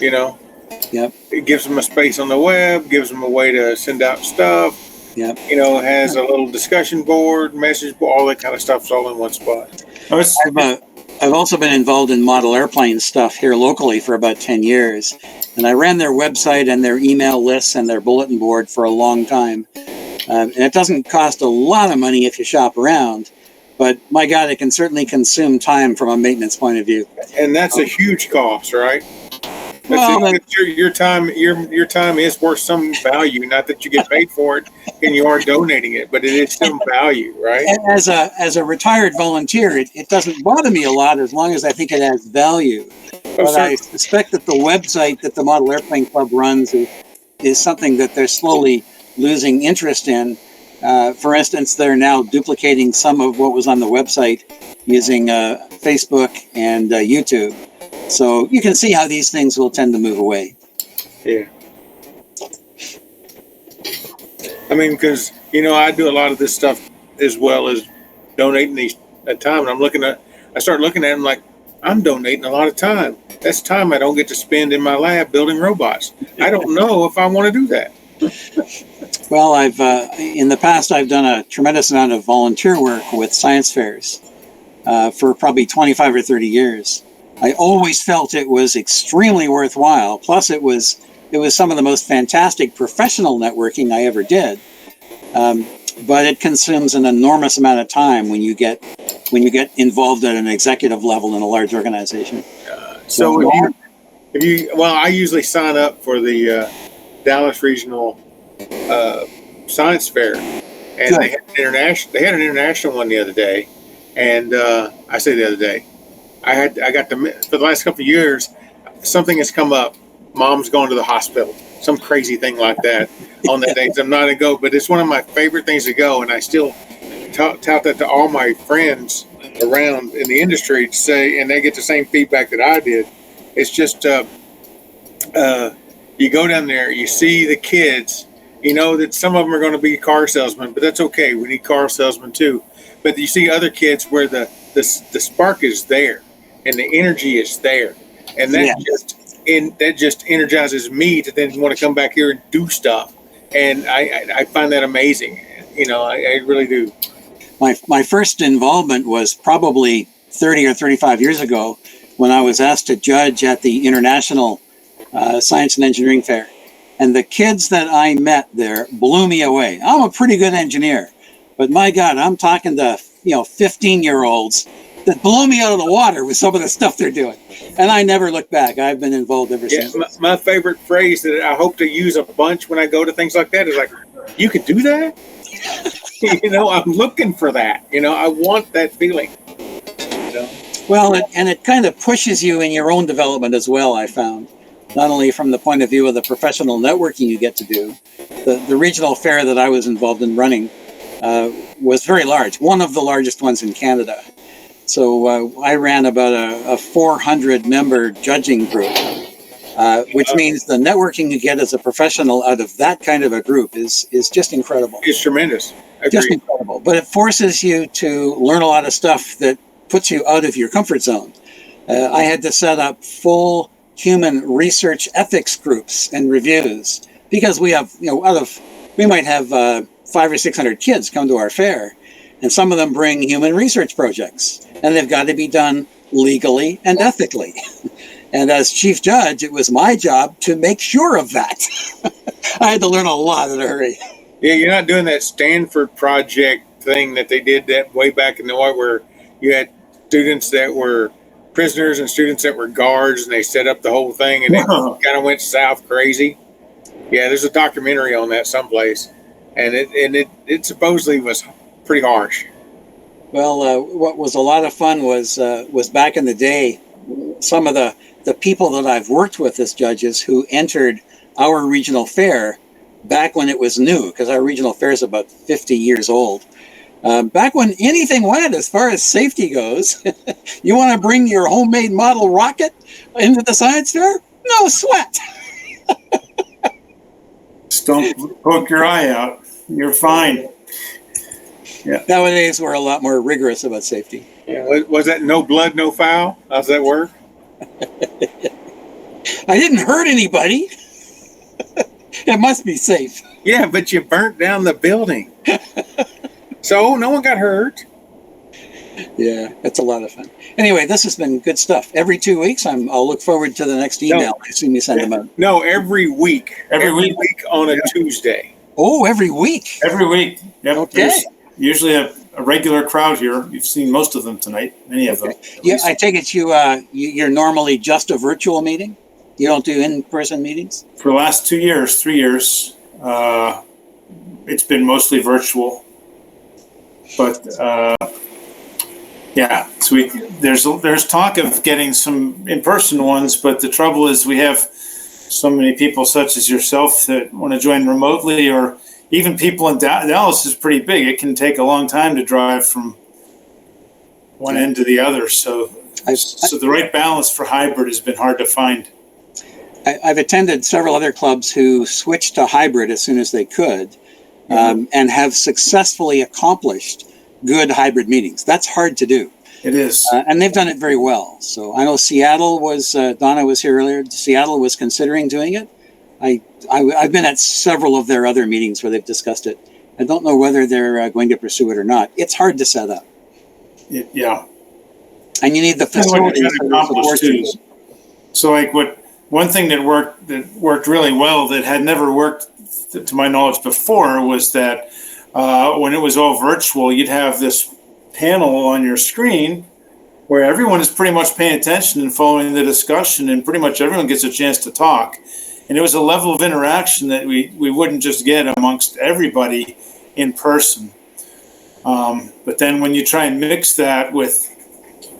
Yep. It gives them a space on the web, gives them a way to send out stuff. Yep. Has a little discussion board, message board, all that kind of stuff's all in one spot. I've also been involved in model airplane stuff here locally for about 10 years. And I ran their website and their email lists and their bulletin board for a long time. And it doesn't cost a lot of money if you shop around. But my God, it can certainly consume time from a maintenance point of view. And that's a huge cost, right? Well, then, Your time, your time is worth some value. Not that you get paid for it, and you are donating it, but it is some value, right? as a retired volunteer, it doesn't bother me a lot as long as I think it has value. Oh, But I certainly. suspect that the website that the Model Airplane Club runs is something that they're slowly losing interest in. For instance, they're now duplicating some of what was on the website using Facebook and YouTube. So you can see how these things will tend to move away. Yeah. I mean, because I do a lot of this stuff as well as donating these time, and I start looking at them like I'm donating a lot of time. That's time I don't get to spend in my lab building robots. I don't know if I want to do that. Well, in the past I've done a tremendous amount of volunteer work with science fairs for probably 25 or 30 years. I always felt it was extremely worthwhile. Plus, it was some of the most fantastic professional networking I ever did. But it consumes an enormous amount of time when you get involved at an executive level in a large organization. So I usually sign up for the Dallas Regional Science Fair, and they had an international one the other day, and I say the other day, for the last couple of years, something has come up. Mom's going to the hospital, some crazy thing like that on that day. So I'm not gonna go, but it's one of my favorite things to go, and I still tout that to all my friends around in the industry to say, and they get the same feedback that I did. It's just you go down there, you see the kids, that some of them are going to be car salesmen, but that's okay. We need car salesmen too. But you see other kids where the spark is there and the energy is there, and that just energizes me to then want to come back here and do stuff. And I find that amazing. I really do. My first involvement was probably 30 or 35 years ago when I was asked to judge at the International Science and Engineering Fair. And the kids that I met there blew me away. I'm a pretty good engineer, but my God, I'm talking to 15-year-olds that blow me out of the water with some of the stuff they're doing. And I never look back. I've been involved ever since. My favorite phrase that I hope to use a bunch when I go to things like that is like, you could do that? I'm looking for that. I want that feeling. Well, it kind of pushes you in your own development as well, I found. Not only from the point of view of the professional networking you get to do. The regional fair that I was involved in running was very large, one of the largest ones in Canada. So I ran about a 400-member judging group, which means the networking you get as a professional out of that kind of a group is just incredible. It's tremendous. Agreed. Just incredible. But it forces you to learn a lot of stuff that puts you out of your comfort zone. I had to set up full human research ethics groups and reviews because we have, we might have 500 or 600 kids come to our fair, and some of them bring human research projects, and they've got to be done legally and ethically. And as chief judge, it was my job to make sure of that. I had to learn a lot in a hurry. Yeah, you're not doing that Stanford project thing that they did that way back in the war where you had students that were prisoners and students that were guards, and they set up the whole thing, and it kind of went south crazy. Yeah, there's a documentary on that someplace, and it supposedly was pretty harsh. Well, what was a lot of fun was back in the day, some of the people that I've worked with as judges who entered our regional fair back when it was new, because our regional fair is about 50 years old. Back when anything went as far as safety goes. You want to bring your homemade model rocket into the science fair? No sweat. Just don't poke your eye out. You're fine. Yeah. Nowadays, we're a lot more rigorous about safety. Yeah. Was that no blood, no foul? How's that work? I didn't hurt anybody. It must be safe. Yeah, but you burnt down the building. So no one got hurt. Yeah, it's a lot of fun. Anyway, this has been good stuff. Every 2 weeks, I'll look forward to the next email. I assume you send them out. No, every week. Every week on a Tuesday. Oh, every week. Every week. Yep. Okay. There's usually a regular crowd here. You've seen most of them tonight. Many of them. Yeah, I take it you're normally just a virtual meeting? You don't do in-person meetings? For the last 2 years, 3 years, it's been mostly virtual. But yeah, so there's talk of getting some in-person ones, but the trouble is we have so many people such as yourself that want to join remotely, or even people in Dallas is pretty big. It can take a long time to drive from one end to the other. So the right balance for hybrid has been hard to find. I've attended several other clubs who switched to hybrid as soon as they could, and have successfully accomplished good hybrid meetings. That's hard to do. It is. And they've done it very well. So I know Seattle was, Donna was here earlier, Seattle was considering doing it. I've been at several of their other meetings where they've discussed it. I don't know whether they're going to pursue it or not. It's hard to set up. Yeah. And you need the facilities for the support too. So like one thing that worked really well that had never worked to my knowledge before was that when it was all virtual, you'd have this panel on your screen where everyone is pretty much paying attention and following the discussion, and pretty much everyone gets a chance to talk. And it was a level of interaction that we wouldn't just get amongst everybody in person. But then when you try and mix that with,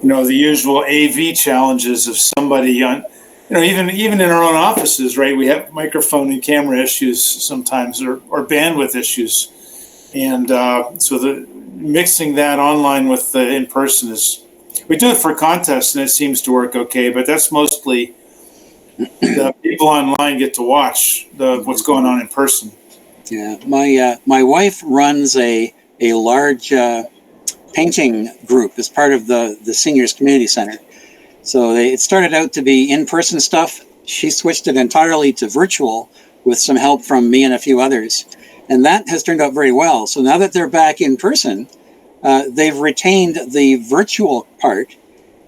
the usual AV challenges of somebody on, even in our own offices, right? We have microphone and camera issues sometimes, or bandwidth issues. And so mixing that online with the in-person we do it for contests and it seems to work okay, but that's mostly the people online get to watch what's going on in person. Yeah, my wife runs a large painting group as part of the seniors community center. So it started out to be in-person stuff. She switched it entirely to virtual with some help from me and a few others. And that has turned out very well. So now that they're back in person, they've retained the virtual part.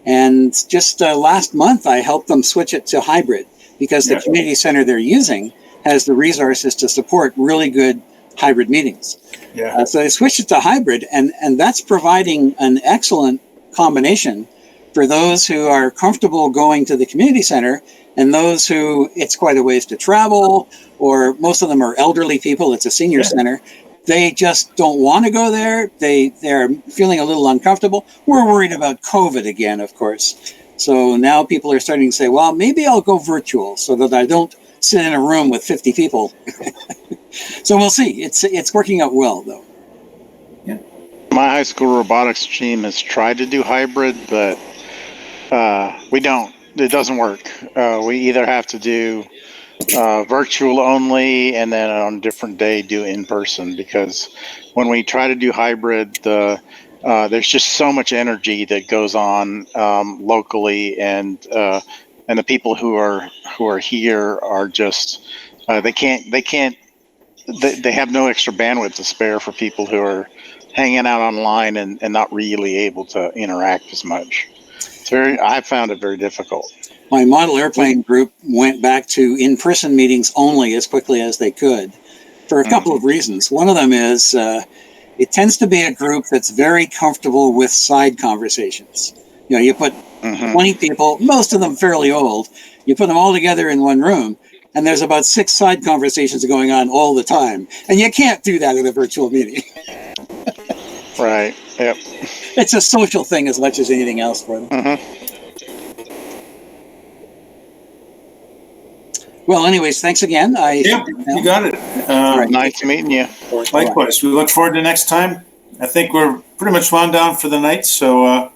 And just last month, I helped them switch it to hybrid because the community center they're using has the resources to support really good hybrid meetings. Yeah. So they switched it to hybrid, and that's providing an excellent combination for those who are comfortable going to the community center and those who it's quite a ways to travel, or most of them are elderly people. It's a senior center. They just don't want to go there. They're feeling a little uncomfortable. We're worried about COVID again, of course. So now people are starting to say, well, maybe I'll go virtual so that I don't sit in a room with 50 people. So we'll see. It's working out well, though. Yeah. My high school robotics team has tried to do hybrid, but we don't. It doesn't work. We either have to do virtual only, and then on a different day do in person, because when we try to do hybrid, there's just so much energy that goes on locally, and the people who are here are just they have no extra bandwidth to spare for people who are hanging out online and not really able to interact as much. I found it very difficult. My model airplane group went back to in-person meetings only as quickly as they could for a couple of reasons. One of them is it tends to be a group that's very comfortable with side conversations. You put 20 people, most of them fairly old, you put them all together in one room, and there's about 6 side conversations going on all the time. And you can't do that in a virtual meeting. Right, yep. It's a social thing as much as anything else for them. Well, anyways, thanks again. You got it. Nice meeting you. Likewise. We look forward to next time. I think we're pretty much wound down for the night. So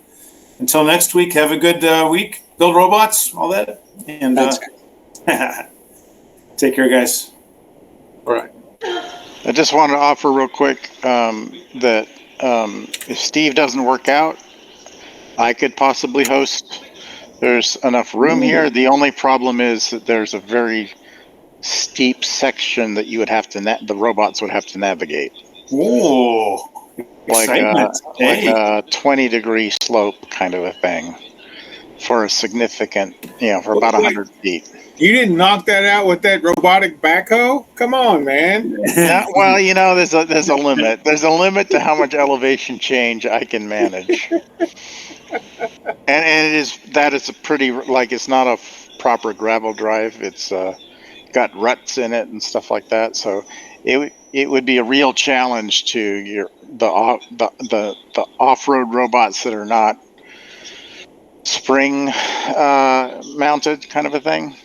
until next week, have a good week. Build robots, all that. And take care, guys. All right. I just wanted to offer real quick that if Steve doesn't work out, I could possibly host. There's enough room here. The only problem is that there's a very steep section that you would have to the robots would have to navigate. Ooh, like a 20-degree slope kind of a thing for a significant, for about 100 feet. You didn't knock that out with that robotic backhoe? Come on, man. Yeah, well, there's a limit. There's a limit to how much elevation change I can manage. And that is a pretty, it's not proper gravel drive. It's got ruts in it and stuff like that. So it would be a real challenge to the off-road robots that are not spring mounted, kind of a thing.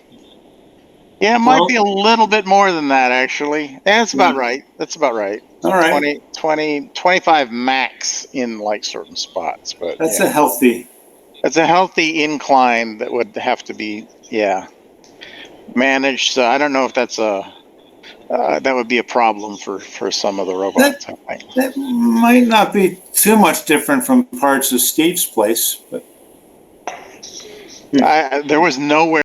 Yeah, it might be a little bit more than that, actually. Yeah, that's about right. That's about right. All right. 25 max in like certain spots, but That's yeah. a healthy incline that would have to be, managed. So I don't know if that's that would be a problem for some of the robots. That might not be too much different from parts of Steve's place, but There was nowhere